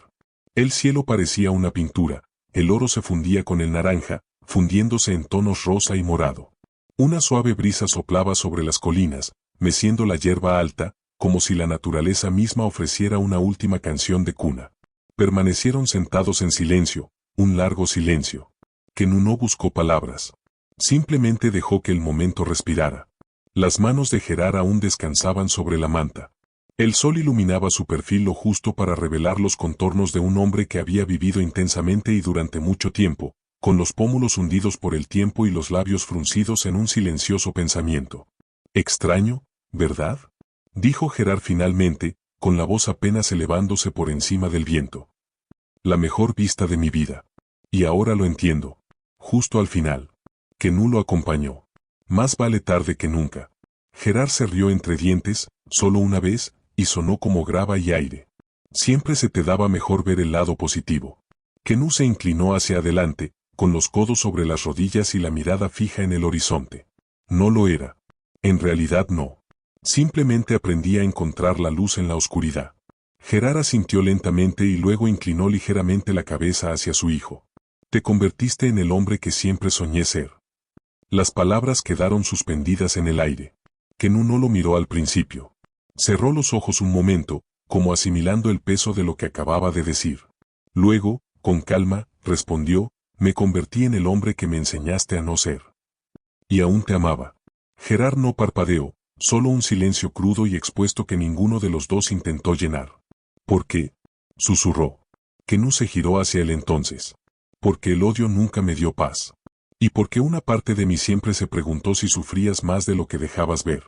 El cielo parecía una pintura, el oro se fundía con el naranja, fundiéndose en tonos rosa y morado. Una suave brisa soplaba sobre las colinas, meciendo la hierba alta, como si la naturaleza misma ofreciera una última canción de cuna. Permanecieron sentados en silencio, un largo silencio. Kenú no buscó palabras. Simplemente dejó que el momento respirara. Las manos de Gerard aún descansaban sobre la manta. El sol iluminaba su perfil lo justo para revelar los contornos de un hombre que había vivido intensamente y durante mucho tiempo, con los pómulos hundidos por el tiempo y los labios fruncidos en un silencioso pensamiento. Extraño, ¿verdad? Dijo Gerard finalmente, con la voz apenas elevándose por encima del viento. La mejor vista de mi vida. Y ahora lo entiendo. Justo al final. Kenú lo acompañó. Más vale tarde que nunca. Gerard se rió entre dientes, solo una vez, y sonó como grava y aire. Siempre se te daba mejor ver el lado positivo. Kenú se inclinó hacia adelante, con los codos sobre las rodillas y la mirada fija en el horizonte. No lo era. En realidad no. Simplemente aprendí a encontrar la luz en la oscuridad. Gerard asintió lentamente y luego inclinó ligeramente la cabeza hacia su hijo. Te convertiste en el hombre que siempre soñé ser. Las palabras quedaron suspendidas en el aire. Kenú no lo miró al principio. Cerró los ojos un momento, como asimilando el peso de lo que acababa de decir. Luego, con calma, respondió, me convertí en el hombre que me enseñaste a no ser. Y aún te amaba. Gerard no parpadeó, solo un silencio crudo y expuesto que ninguno de los dos intentó llenar. ¿Por qué? Susurró. Kenú se giró hacia él entonces. Porque el odio nunca me dio paz. Y porque una parte de mí siempre se preguntó si sufrías más de lo que dejabas ver.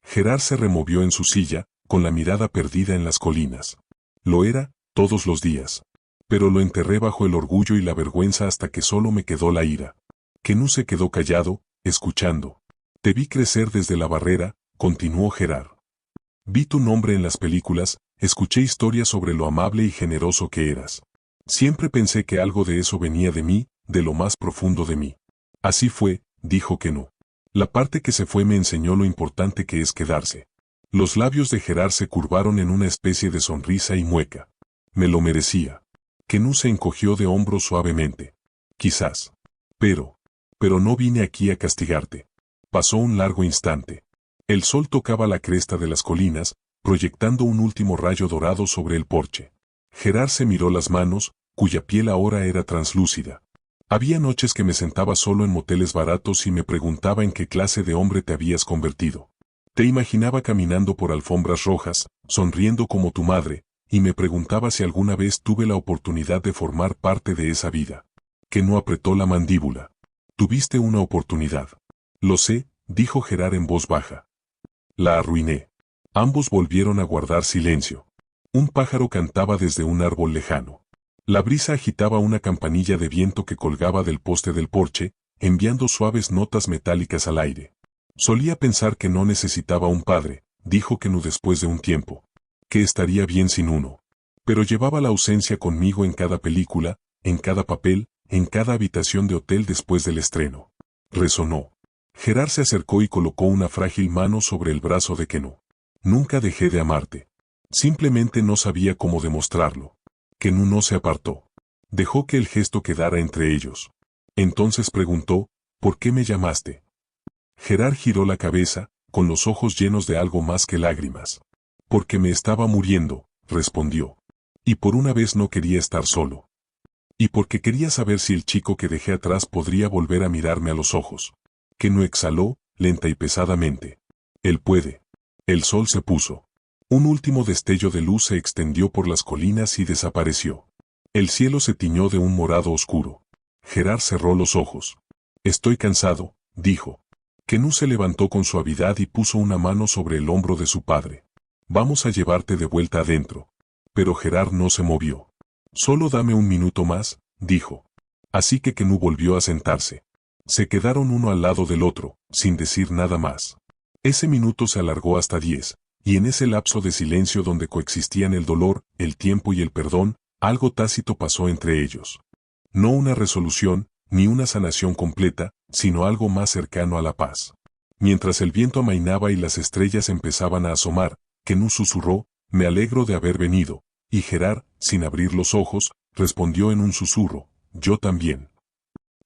Gerard se removió en su silla, con la mirada perdida en las colinas. Lo era, todos los días. Pero lo enterré bajo el orgullo y la vergüenza hasta que solo me quedó la ira. Kenú se quedó callado, escuchando. Te vi crecer desde la barrera, continuó Gerard. Vi tu nombre en las películas, escuché historias sobre lo amable y generoso que eras. Siempre pensé que algo de eso venía de mí, de lo más profundo de mí. Así fue, dijo Kenú. La parte que se fue me enseñó lo importante que es quedarse. Los labios de Gerard se curvaron en una especie de sonrisa y mueca. Me lo merecía. Kenú se encogió de hombros suavemente. Quizás. Pero no vine aquí a castigarte. Pasó un largo instante. El sol tocaba la cresta de las colinas, proyectando un último rayo dorado sobre el porche. Gerard se miró las manos, cuya piel ahora era translúcida. Había noches que me sentaba solo en moteles baratos y me preguntaba en qué clase de hombre te habías convertido. Te imaginaba caminando por alfombras rojas, sonriendo como tu madre, y me preguntaba si alguna vez tuve la oportunidad de formar parte de esa vida. Kenú apretó la mandíbula. Tuviste una oportunidad. Lo sé, dijo Gerard en voz baja. La arruiné. Ambos volvieron a guardar silencio. Un pájaro cantaba desde un árbol lejano. La brisa agitaba una campanilla de viento que colgaba del poste del porche, enviando suaves notas metálicas al aire. Solía pensar que no necesitaba un padre, dijo Kenú después de un tiempo. Que estaría bien sin uno. Pero llevaba la ausencia conmigo en cada película, en cada papel, en cada habitación de hotel después del estreno. Resonó. Gerard se acercó y colocó una frágil mano sobre el brazo de Kenú. Nunca dejé de amarte. Simplemente no sabía cómo demostrarlo. Kenú no se apartó. Dejó que el gesto quedara entre ellos. Entonces preguntó, ¿por qué me llamaste? Gerard giró la cabeza, con los ojos llenos de algo más que lágrimas. Porque me estaba muriendo, respondió. Y por una vez no quería estar solo. Y porque quería saber si el chico que dejé atrás podría volver a mirarme a los ojos. Kenú exhaló, lenta y pesadamente. Él puede. El sol se puso. Un último destello de luz se extendió por las colinas y desapareció. El cielo se tiñó de un morado oscuro. Gerard cerró los ojos. Estoy cansado, dijo. Kenú se levantó con suavidad y puso una mano sobre el hombro de su padre. Vamos a llevarte de vuelta adentro. Pero Gerard no se movió. Solo dame un minuto más, dijo. Así que Kenú volvió a sentarse. Se quedaron uno al lado del otro, sin decir nada más. Ese minuto se alargó hasta 10. Y en ese lapso de silencio donde coexistían el dolor, el tiempo y el perdón, algo tácito pasó entre ellos. No una resolución, ni una sanación completa, sino algo más cercano a la paz. Mientras el viento amainaba y las estrellas empezaban a asomar, Kenú susurró, me alegro de haber venido, y Gerard, sin abrir los ojos, respondió en un susurro, yo también.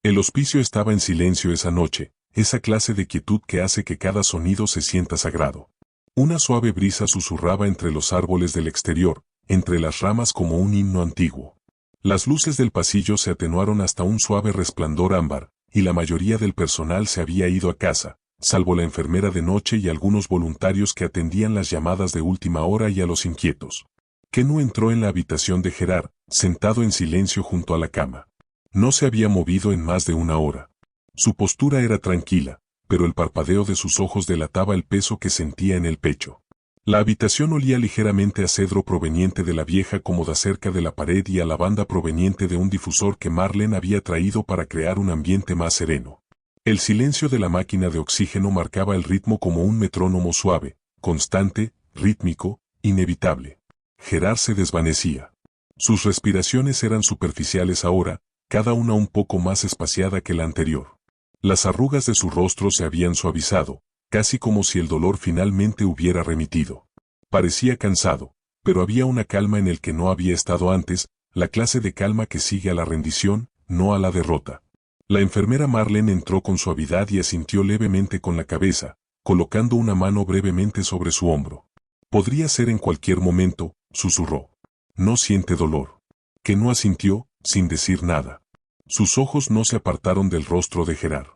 El hospicio estaba en silencio esa noche, esa clase de quietud que hace que cada sonido se sienta sagrado. Una suave brisa susurraba entre los árboles del exterior, entre las ramas como un himno antiguo. Las luces del pasillo se atenuaron hasta un suave resplandor ámbar, y la mayoría del personal se había ido a casa, salvo la enfermera de noche y algunos voluntarios que atendían las llamadas de última hora y a los inquietos. Kenú entró en la habitación de Gerard, sentado en silencio junto a la cama. No se había movido en más de una hora. Su postura era tranquila, pero el parpadeo de sus ojos delataba el peso que sentía en el pecho. La habitación olía ligeramente a cedro proveniente de la vieja cómoda cerca de la pared y a lavanda proveniente de un difusor que Marlene había traído para crear un ambiente más sereno. El silencio de la máquina de oxígeno marcaba el ritmo como un metrónomo suave, constante, rítmico, inevitable. Gerard se desvanecía. Sus respiraciones eran superficiales ahora, cada una un poco más espaciada que la anterior. Las arrugas de su rostro se habían suavizado, casi como si el dolor finalmente hubiera remitido. Parecía cansado, pero había una calma en el que no había estado antes, la clase de calma que sigue a la rendición, no a la derrota. La enfermera Marlene entró con suavidad y asintió levemente con la cabeza, colocando una mano brevemente sobre su hombro. Podría ser en cualquier momento, susurró. No siente dolor. Kenú asintió, sin decir nada. Sus ojos no se apartaron del rostro de Gerard.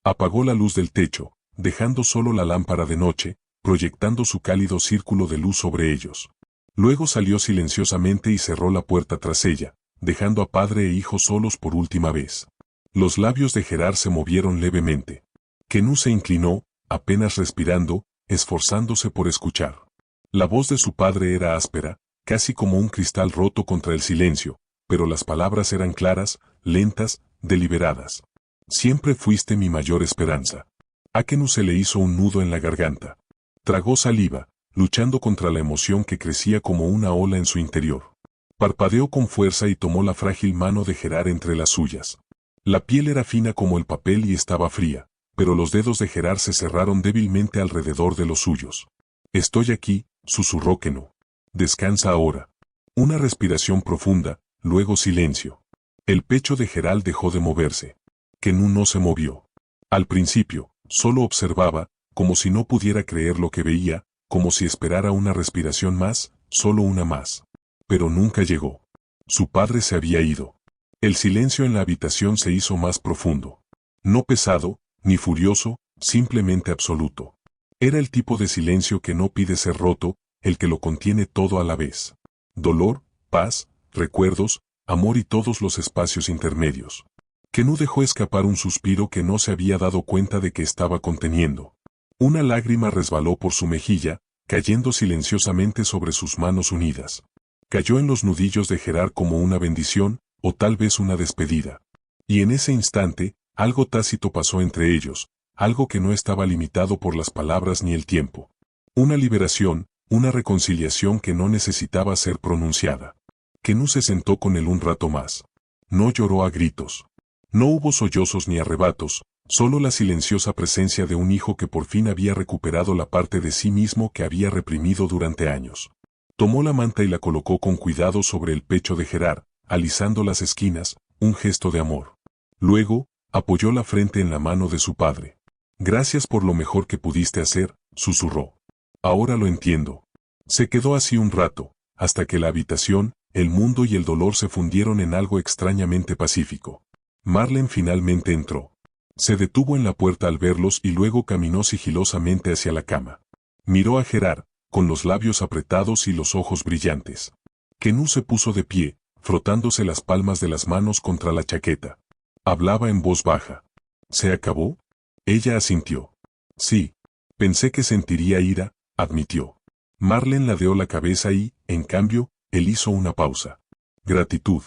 Apagó la luz del techo, dejando solo la lámpara de noche, proyectando su cálido círculo de luz sobre ellos. Luego salió silenciosamente y cerró la puerta tras ella, dejando a padre e hijo solos por última vez. Los labios de Gerard se movieron levemente. Kenú se inclinó, apenas respirando, esforzándose por escuchar. La voz de su padre era áspera, casi como un cristal roto contra el silencio, pero las palabras eran claras, lentas, deliberadas. Siempre fuiste mi mayor esperanza. A Kenú se le hizo un nudo en la garganta. Tragó saliva, luchando contra la emoción que crecía como una ola en su interior. Parpadeó con fuerza y tomó la frágil mano de Gerard entre las suyas. La piel era fina como el papel y estaba fría, pero los dedos de Gerard se cerraron débilmente alrededor de los suyos. Estoy aquí, susurró Kenú. Descansa ahora. Una respiración profunda, luego silencio. El pecho de Gerard dejó de moverse. Kenú no se movió. Al principio, solo observaba, como si no pudiera creer lo que veía, como si esperara una respiración más, solo una más. Pero nunca llegó. Su padre se había ido. El silencio en la habitación se hizo más profundo. No pesado, ni furioso, simplemente absoluto. Era el tipo de silencio que no pide ser roto, el que lo contiene todo a la vez. Dolor, paz, recuerdos, amor y todos los espacios intermedios. Kenú dejó escapar un suspiro que no se había dado cuenta de que estaba conteniendo. Una lágrima resbaló por su mejilla, cayendo silenciosamente sobre sus manos unidas. Cayó en los nudillos de Gerard como una bendición, o tal vez una despedida. Y en ese instante, algo tácito pasó entre ellos, algo que no estaba limitado por las palabras ni el tiempo. Una liberación, una reconciliación que no necesitaba ser pronunciada. Kenú se sentó con él un rato más. No lloró a gritos. No hubo sollozos ni arrebatos, solo la silenciosa presencia de un hijo que por fin había recuperado la parte de sí mismo que había reprimido durante años. Tomó la manta y la colocó con cuidado sobre el pecho de Gerard, alisando las esquinas, un gesto de amor. Luego, apoyó la frente en la mano de su padre. Gracias por lo mejor que pudiste hacer, susurró. Ahora lo entiendo. Se quedó así un rato, hasta que la habitación, el mundo y el dolor se fundieron en algo extrañamente pacífico. Marlene finalmente entró. Se detuvo en la puerta al verlos y luego caminó sigilosamente hacia la cama. Miró a Gerard, con los labios apretados y los ojos brillantes. Kenú se puso de pie, frotándose las palmas de las manos contra la chaqueta. Hablaba en voz baja. ¿Se acabó? Ella asintió. Sí. Pensé que sentiría ira, admitió. Marlene ladeó la cabeza y, en cambio, él hizo una pausa. Gratitud.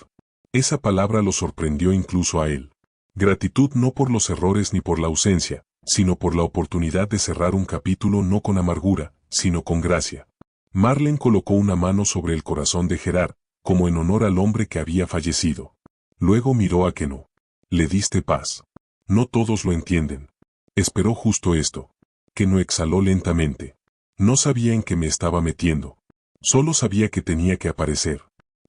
Esa palabra lo sorprendió incluso a él. Gratitud no por los errores ni por la ausencia, sino por la oportunidad de cerrar un capítulo no con amargura, sino con gracia. Marlene colocó una mano sobre el corazón de Gerard, como en honor al hombre que había fallecido. Luego miró a Kenú. Le diste paz. No todos lo entienden. Esperó justo esto. Kenú exhaló lentamente. No sabía en qué me estaba metiendo. Solo sabía que tenía que aparecer.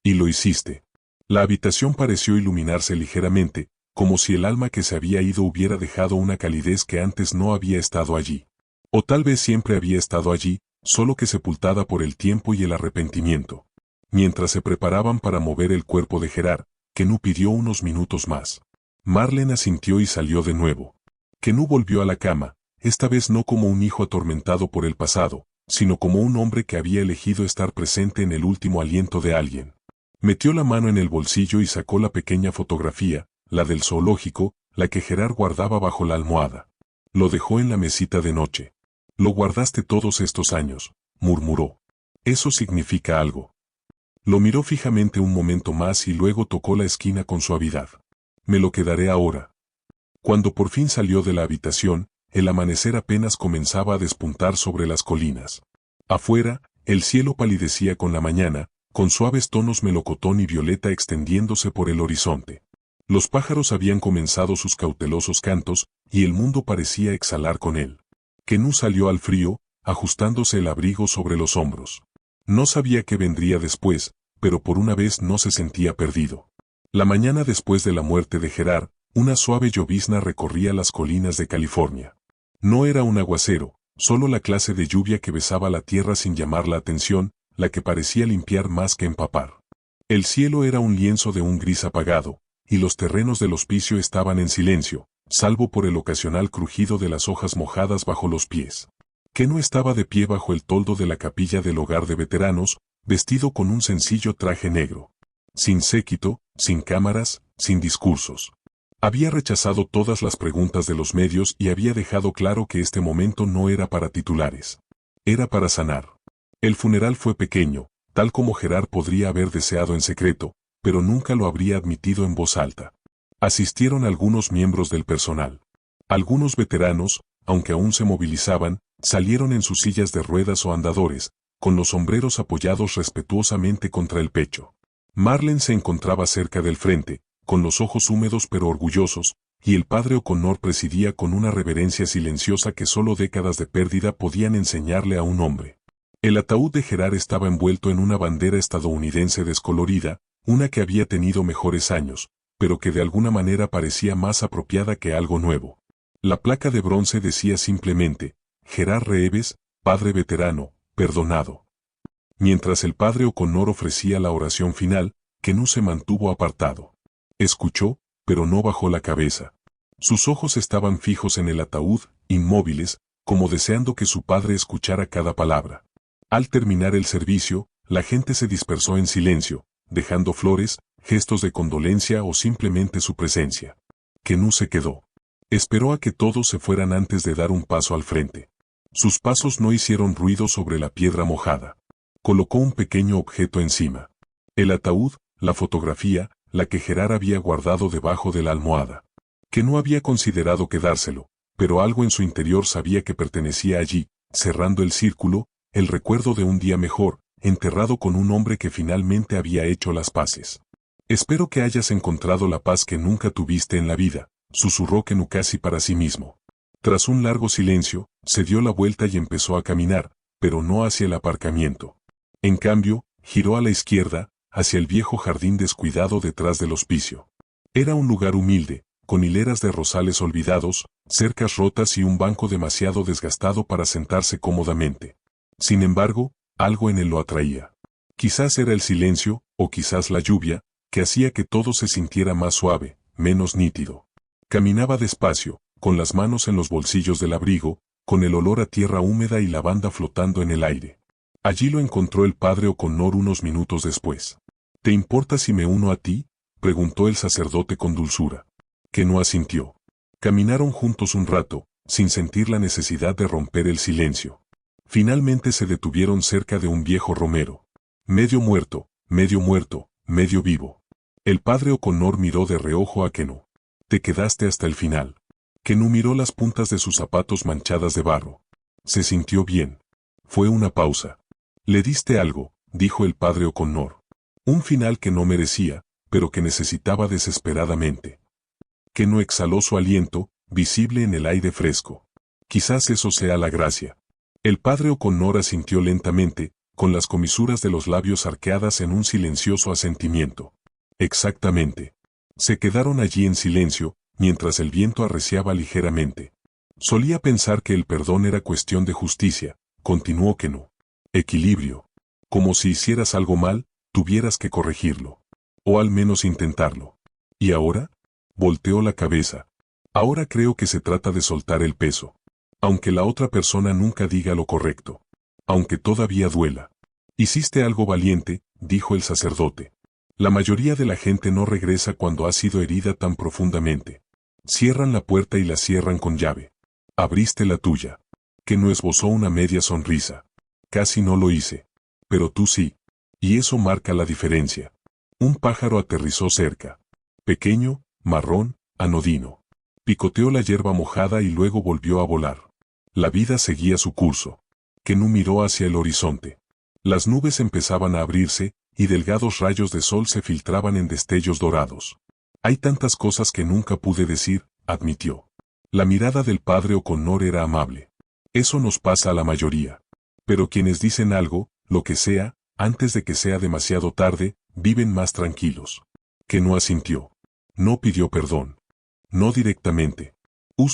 Y lo hiciste. La habitación pareció iluminarse ligeramente, como si el alma que se había ido hubiera dejado una calidez que antes no había estado allí. O tal vez siempre había estado allí, solo que sepultada por el tiempo y el arrepentimiento. Mientras se preparaban para mover el cuerpo de Gerard, Quenu pidió unos minutos más. Marlene asintió y salió de nuevo. Quenu volvió a la cama, esta vez no como un hijo atormentado por el pasado, sino como un hombre que había elegido estar presente en el último aliento de alguien. Metió la mano en el bolsillo y sacó la pequeña fotografía, la del zoológico, la que Gerard guardaba bajo la almohada. Lo dejó en la mesita de noche. «Lo guardaste todos estos años», murmuró. «Eso significa algo». Lo miró fijamente un momento más y luego tocó la esquina con suavidad. «Me lo quedaré ahora». Cuando por fin salió de la habitación, el amanecer apenas comenzaba a despuntar sobre las colinas. Afuera, el cielo palidecía con la mañana, con suaves tonos melocotón y violeta extendiéndose por el horizonte. Los pájaros habían comenzado sus cautelosos cantos, y el mundo parecía exhalar con él. Quenu salió al frío, ajustándose el abrigo sobre los hombros. No sabía qué vendría después, pero por una vez no se sentía perdido. La mañana después de la muerte de Gerard, una suave llovizna recorría las colinas de California. No era un aguacero, solo la clase de lluvia que besaba la tierra sin llamar la atención, la que parecía limpiar más que empapar. El cielo era un lienzo de un gris apagado, y los terrenos del hospicio estaban en silencio, salvo por el ocasional crujido de las hojas mojadas bajo los pies. Quenu estaba de pie bajo el toldo de la capilla del hogar de veteranos, vestido con un sencillo traje negro. Sin séquito, sin cámaras, sin discursos. Había rechazado todas las preguntas de los medios y había dejado claro que este momento no era para titulares. Era para sanar. El funeral fue pequeño, tal como Gerard podría haber deseado en secreto, pero nunca lo habría admitido en voz alta. Asistieron algunos miembros del personal. Algunos veteranos, aunque aún se movilizaban, salieron en sus sillas de ruedas o andadores, con los sombreros apoyados respetuosamente contra el pecho. Marlene se encontraba cerca del frente, con los ojos húmedos pero orgullosos, y el padre O'Connor presidía con una reverencia silenciosa que solo décadas de pérdida podían enseñarle a un hombre. El ataúd de Gerard estaba envuelto en una bandera estadounidense descolorida, una que había tenido mejores años, pero que de alguna manera parecía más apropiada que algo nuevo. La placa de bronce decía simplemente, Gerard Reeves, padre veterano, perdonado. Mientras el padre O'Connor ofrecía la oración final, Quenu se mantuvo apartado. Escuchó, pero no bajó la cabeza. Sus ojos estaban fijos en el ataúd, inmóviles, como deseando que su padre escuchara cada palabra. Al terminar el servicio, la gente se dispersó en silencio, dejando flores, gestos de condolencia o simplemente su presencia. Quenu se quedó. Esperó a que todos se fueran antes de dar un paso al frente. Sus pasos no hicieron ruido sobre la piedra mojada. Colocó un pequeño objeto encima. El ataúd, la fotografía, la que Gerard había guardado debajo de la almohada. Quenu había considerado quedárselo, pero algo en su interior sabía que pertenecía allí, cerrando el círculo, el recuerdo de un día mejor, enterrado con un hombre que finalmente había hecho las paces. «Espero que hayas encontrado la paz que nunca tuviste en la vida», susurró Quenu casi para sí mismo. Tras un largo silencio, se dio la vuelta y empezó a caminar, pero no hacia el aparcamiento. En cambio, giró a la izquierda, hacia el viejo jardín descuidado detrás del hospicio. Era un lugar humilde, con hileras de rosales olvidados, cercas rotas y un banco demasiado desgastado para sentarse cómodamente. Sin embargo, algo en él lo atraía. Quizás era el silencio, o quizás la lluvia, que hacía que todo se sintiera más suave, menos nítido. Caminaba despacio, con las manos en los bolsillos del abrigo, con el olor a tierra húmeda y lavanda flotando en el aire. Allí lo encontró el padre O'Connor unos minutos después. «¿Te importa si me uno a ti?», preguntó el sacerdote con dulzura. Quenu asintió. Caminaron juntos un rato, sin sentir la necesidad de romper el silencio. Finalmente se detuvieron cerca de un viejo romero. Medio muerto, medio vivo. El padre O'Connor miró de reojo a Quenu. «Te quedaste hasta el final». Quenu miró las puntas de sus zapatos manchadas de barro. Se sintió bien. Fue una pausa. «Le diste algo», dijo el padre O'Connor. Un final que no merecía, pero que necesitaba desesperadamente. Quenu exhaló su aliento, visible en el aire fresco. «Quizás eso sea la gracia». El padre O'Connor asintió lentamente, con las comisuras de los labios arqueadas en un silencioso asentimiento. «Exactamente». Se quedaron allí en silencio, mientras el viento arreciaba ligeramente. Solía pensar que el perdón era cuestión de justicia, continuó Quenu. Equilibrio. Como si hicieras algo mal, tuvieras que corregirlo. O al menos intentarlo. ¿Y ahora? Volteó la cabeza. Ahora creo que se trata de soltar el peso. Aunque la otra persona nunca diga lo correcto. Aunque todavía duela. Hiciste algo valiente, dijo el sacerdote. La mayoría de la gente no regresa cuando ha sido herida tan profundamente. Cierran la puerta y la cierran con llave. Abriste la tuya. Quenu esbozó una media sonrisa. Casi no lo hice. Pero tú sí. Y eso marca la diferencia. Un pájaro aterrizó cerca. Pequeño, marrón, anodino. Picoteó la hierba mojada y luego volvió a volar. La vida seguía su curso. Quenu miró hacia el horizonte. Las nubes empezaban a abrirse, y delgados rayos de sol se filtraban en destellos dorados. Hay tantas cosas que nunca pude decir, admitió. La mirada del padre O'Connor era amable. Eso nos pasa a la mayoría. Pero quienes dicen algo, lo que sea, antes de que sea demasiado tarde, viven más tranquilos. Quenu asintió. No pidió perdón. No directamente.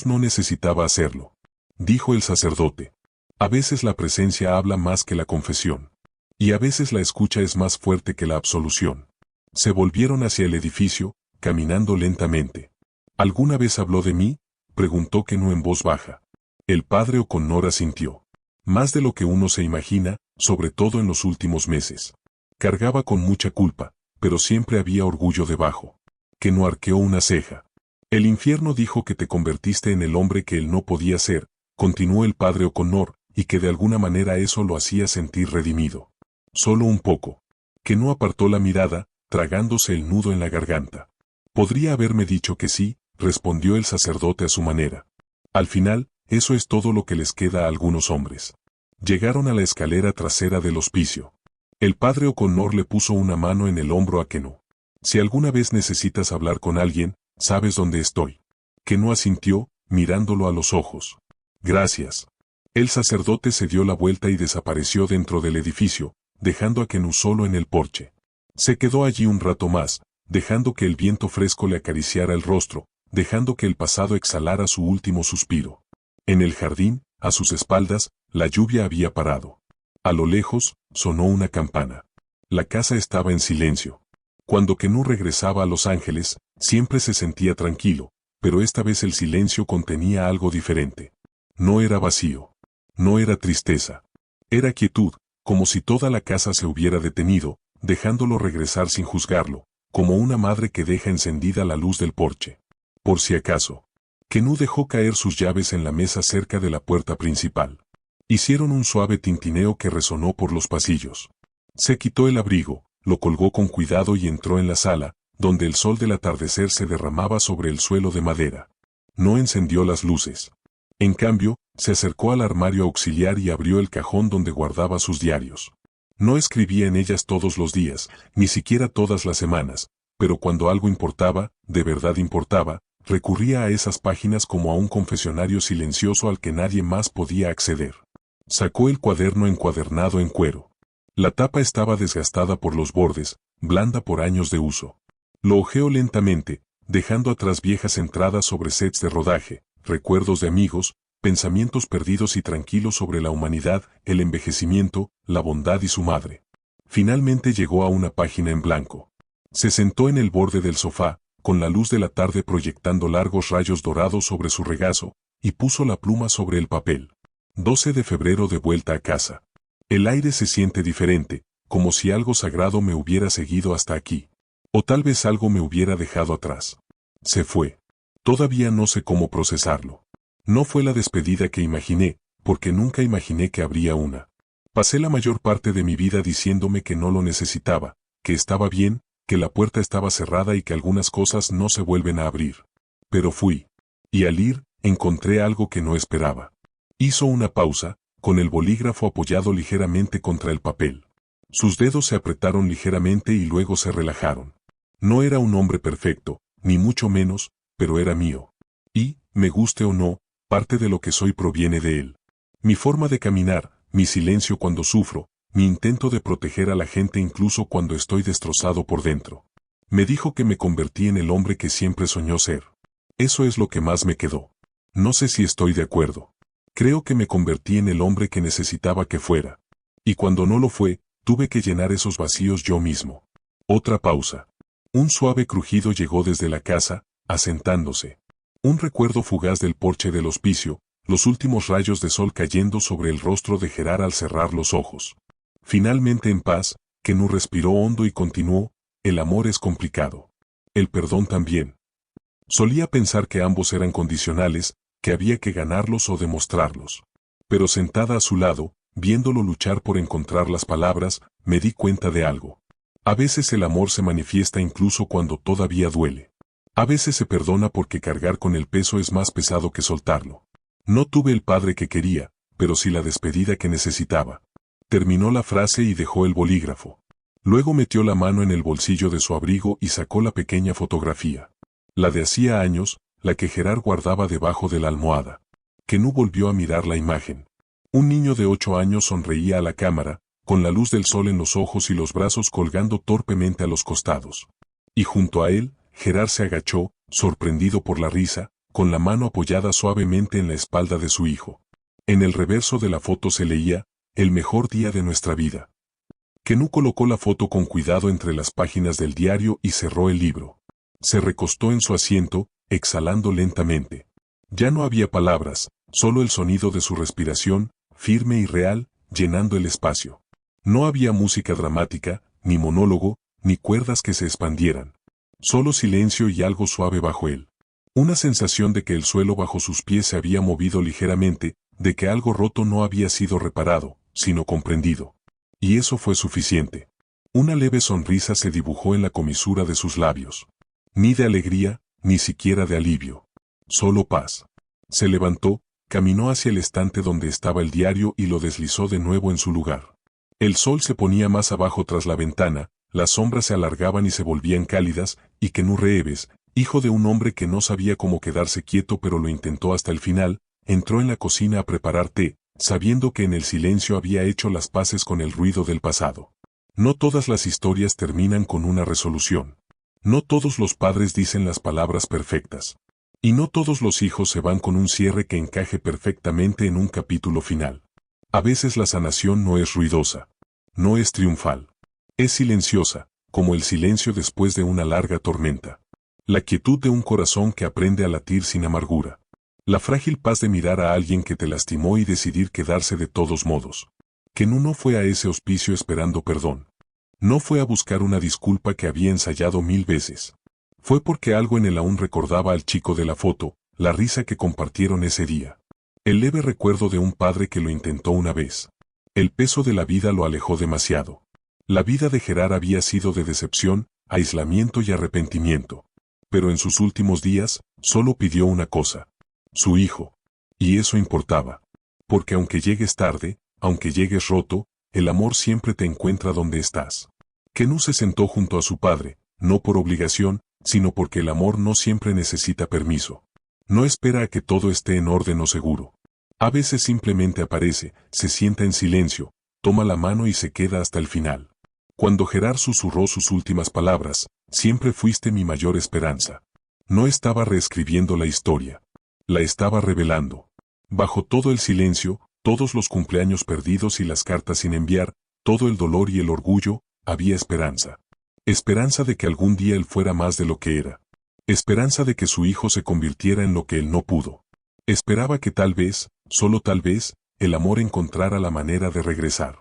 No necesitaba hacerlo. Dijo el sacerdote. A veces la presencia habla más que la confesión. Y a veces la escucha es más fuerte que la absolución. Se volvieron hacia el edificio, caminando lentamente. ¿Alguna vez habló de mí? Preguntó Quenu en voz baja. El padre O'Connor asintió. Más de lo que uno se imagina, sobre todo en los últimos meses. Cargaba con mucha culpa, pero siempre había orgullo debajo. Quenu arqueó una ceja. El infierno dijo que te convertiste en el hombre que él no podía ser, continuó el padre O'Connor, y que de alguna manera eso lo hacía sentir redimido. Solo un poco. Quenu apartó la mirada, tragándose el nudo en la garganta. Podría haberme dicho que sí, respondió el sacerdote a su manera. Al final, eso es todo lo que les queda a algunos hombres. Llegaron a la escalera trasera del hospicio. El padre O'Connor le puso una mano en el hombro a Quenu. Si alguna vez necesitas hablar con alguien, sabes dónde estoy. Quenu asintió, mirándolo a los ojos. Gracias. El sacerdote se dio la vuelta y desapareció dentro del edificio, dejando a Quenu solo en el porche. Se quedó allí un rato más, dejando que el viento fresco le acariciara el rostro, dejando que el pasado exhalara su último suspiro. En el jardín, a sus espaldas, la lluvia había parado. A lo lejos, sonó una campana. La casa estaba en silencio. Cuando Quenu regresaba a Los Ángeles, siempre se sentía tranquilo, pero esta vez el silencio contenía algo diferente. No era vacío. No era tristeza. Era quietud, como si toda la casa se hubiera detenido, dejándolo regresar sin juzgarlo, como una madre que deja encendida la luz del porche. Por si acaso. Quenu dejó caer sus llaves en la mesa cerca de la puerta principal. Hicieron un suave tintineo que resonó por los pasillos. Se quitó el abrigo, lo colgó con cuidado y entró en la sala, donde el sol del atardecer se derramaba sobre el suelo de madera. No encendió las luces. En cambio, se acercó al armario auxiliar y abrió el cajón donde guardaba sus diarios. No escribía en ellas todos los días, ni siquiera todas las semanas, pero cuando algo importaba, de verdad importaba, recurría a esas páginas como a un confesionario silencioso al que nadie más podía acceder. Sacó el cuaderno encuadernado en cuero. La tapa estaba desgastada por los bordes, blanda por años de uso. Lo hojeó lentamente, dejando atrás viejas entradas sobre sets de rodaje, recuerdos de amigos, pensamientos perdidos y tranquilos sobre la humanidad, el envejecimiento, la bondad y su madre. Finalmente llegó a una página en blanco. Se sentó en el borde del sofá, con la luz de la tarde proyectando largos rayos dorados sobre su regazo, y puso la pluma sobre el papel. 12 de febrero de vuelta a casa. El aire se siente diferente, como si algo sagrado me hubiera seguido hasta aquí. O tal vez algo me hubiera dejado atrás. Se fue. Todavía no sé cómo procesarlo. No fue la despedida que imaginé, porque nunca imaginé que habría una. Pasé la mayor parte de mi vida diciéndome que no lo necesitaba, que estaba bien, que la puerta estaba cerrada y que algunas cosas no se vuelven a abrir. Pero fui. Y al ir, encontré algo que no esperaba. Hizo una pausa, con el bolígrafo apoyado ligeramente contra el papel. Sus dedos se apretaron ligeramente y luego se relajaron. No era un hombre perfecto, ni mucho menos, pero era mío. Y, me guste o no, parte de lo que soy proviene de él. Mi forma de caminar, mi silencio cuando sufro, mi intento de proteger a la gente incluso cuando estoy destrozado por dentro. Me dijo que me convertí en el hombre que siempre soñó ser. Eso es lo que más me quedó. No sé si estoy de acuerdo. Creo que me convertí en el hombre que necesitaba que fuera. Y cuando no lo fue, tuve que llenar esos vacíos yo mismo. Otra pausa. Un suave crujido llegó desde la casa, asentándose. Un recuerdo fugaz del porche del hospicio, los últimos rayos de sol cayendo sobre el rostro de Gerard al cerrar los ojos. Finalmente en paz, Quenu respiró hondo y continuó, el amor es complicado. El perdón también. Solía pensar que ambos eran condicionales, que había que ganarlos o demostrarlos. Pero sentada a su lado, viéndolo luchar por encontrar las palabras, me di cuenta de algo. A veces el amor se manifiesta incluso cuando todavía duele. A veces se perdona porque cargar con el peso es más pesado que soltarlo. No tuve el padre que quería, pero sí la despedida que necesitaba. Terminó la frase y dejó el bolígrafo. Luego metió la mano en el bolsillo de su abrigo y sacó la pequeña fotografía. La de hacía años, la que Gerard guardaba debajo de la almohada. Quenu volvió a mirar la imagen. Un niño de 8 años sonreía a la cámara, con la luz del sol en los ojos y los brazos colgando torpemente a los costados. Y junto a él, Gerard se agachó, sorprendido por la risa, con la mano apoyada suavemente en la espalda de su hijo. En el reverso de la foto se leía, el mejor día de nuestra vida. Quenu colocó la foto con cuidado entre las páginas del diario y cerró el libro. Se recostó en su asiento, exhalando lentamente. Ya no había palabras, solo el sonido de su respiración, firme y real, llenando el espacio. No había música dramática, ni monólogo, ni cuerdas que se expandieran. Solo silencio y algo suave bajo él. Una sensación de que el suelo bajo sus pies se había movido ligeramente, de que algo roto no había sido reparado, sino comprendido. Y eso fue suficiente. Una leve sonrisa se dibujó en la comisura de sus labios. Ni de alegría, ni siquiera de alivio. Solo paz. Se levantó, caminó hacia el estante donde estaba el diario y lo deslizó de nuevo en su lugar. El sol se ponía más abajo tras la ventana, las sombras se alargaban y se volvían cálidas, y Quenu Reeves, hijo de un hombre que no sabía cómo quedarse quieto pero lo intentó hasta el final, entró en la cocina a preparar té, sabiendo que en el silencio había hecho las paces con el ruido del pasado. No todas las historias terminan con una resolución. No todos los padres dicen las palabras perfectas. Y no todos los hijos se van con un cierre que encaje perfectamente en un capítulo final. A veces la sanación no es ruidosa. No es triunfal. Es silenciosa, como el silencio después de una larga tormenta. La quietud de un corazón que aprende a latir sin amargura. La frágil paz de mirar a alguien que te lastimó y decidir quedarse de todos modos. Quenu no fue a ese hospicio esperando perdón. No fue a buscar una disculpa que había ensayado 1000 veces. Fue porque algo en él aún recordaba al chico de la foto, la risa que compartieron ese día. El leve recuerdo de un padre que lo intentó una vez. El peso de la vida lo alejó demasiado. La vida de Gerard había sido de decepción, aislamiento y arrepentimiento. Pero en sus últimos días, solo pidió una cosa. Su hijo. Y eso importaba. Porque aunque llegues tarde, aunque llegues roto, el amor siempre te encuentra donde estás. Quenu se sentó junto a su padre, no por obligación, sino porque el amor no siempre necesita permiso. No espera a que todo esté en orden o seguro. A veces simplemente aparece, se sienta en silencio, toma la mano y se queda hasta el final. Cuando Gerard susurró sus últimas palabras, siempre fuiste mi mayor esperanza. No estaba reescribiendo la historia. La estaba revelando. Bajo todo el silencio, todos los cumpleaños perdidos y las cartas sin enviar, todo el dolor y el orgullo, había esperanza. Esperanza de que algún día él fuera más de lo que era. Esperanza de que su hijo se convirtiera en lo que él no pudo. Esperaba que tal vez, solo tal vez, el amor encontrara la manera de regresar.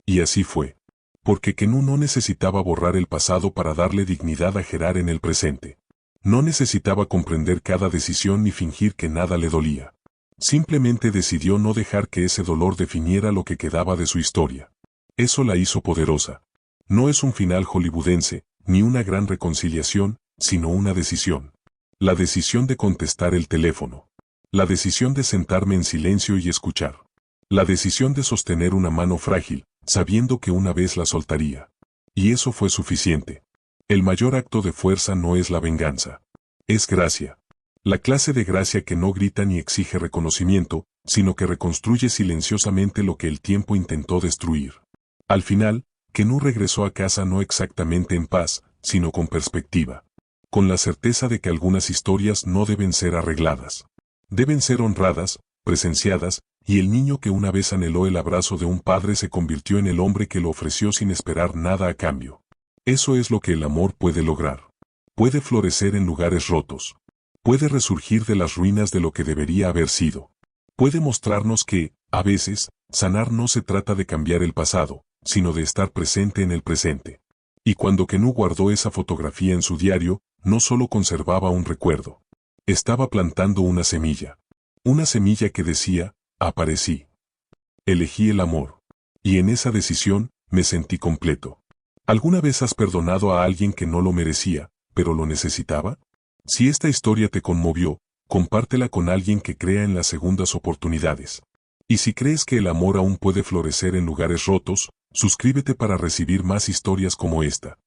Y así fue. Porque Quenu no necesitaba borrar el pasado para darle dignidad a Gerard en el presente. No necesitaba comprender cada decisión ni fingir que nada le dolía. Simplemente decidió no dejar que ese dolor definiera lo que quedaba de su historia. Eso la hizo poderosa. No es un final hollywoodense, ni una gran reconciliación, sino una decisión. La decisión de contestar el teléfono. La decisión de sentarme en silencio y escuchar. La decisión de sostener una mano frágil, sabiendo que una vez la soltaría. Y eso fue suficiente. El mayor acto de fuerza no es la venganza. Es gracia. La clase de gracia que no grita ni exige reconocimiento, sino que reconstruye silenciosamente lo que el tiempo intentó destruir. Al final, Quenu regresó a casa no exactamente en paz, sino con perspectiva. Con la certeza de que algunas historias no deben ser arregladas. Deben ser honradas, presenciadas, y el niño que una vez anheló el abrazo de un padre se convirtió en el hombre que lo ofreció sin esperar nada a cambio. Eso es lo que el amor puede lograr. Puede florecer en lugares rotos. Puede resurgir de las ruinas de lo que debería haber sido. Puede mostrarnos que, a veces, sanar no se trata de cambiar el pasado, sino de estar presente en el presente. Y cuando Kenú guardó esa fotografía en su diario, no solo conservaba un recuerdo. Estaba plantando una semilla. Una semilla que decía, aparecí. Elegí el amor. Y en esa decisión, me sentí completo. ¿Alguna vez has perdonado a alguien que no lo merecía, pero lo necesitaba? Si esta historia te conmovió, compártela con alguien que crea en las segundas oportunidades. Y si crees que el amor aún puede florecer en lugares rotos, suscríbete para recibir más historias como esta.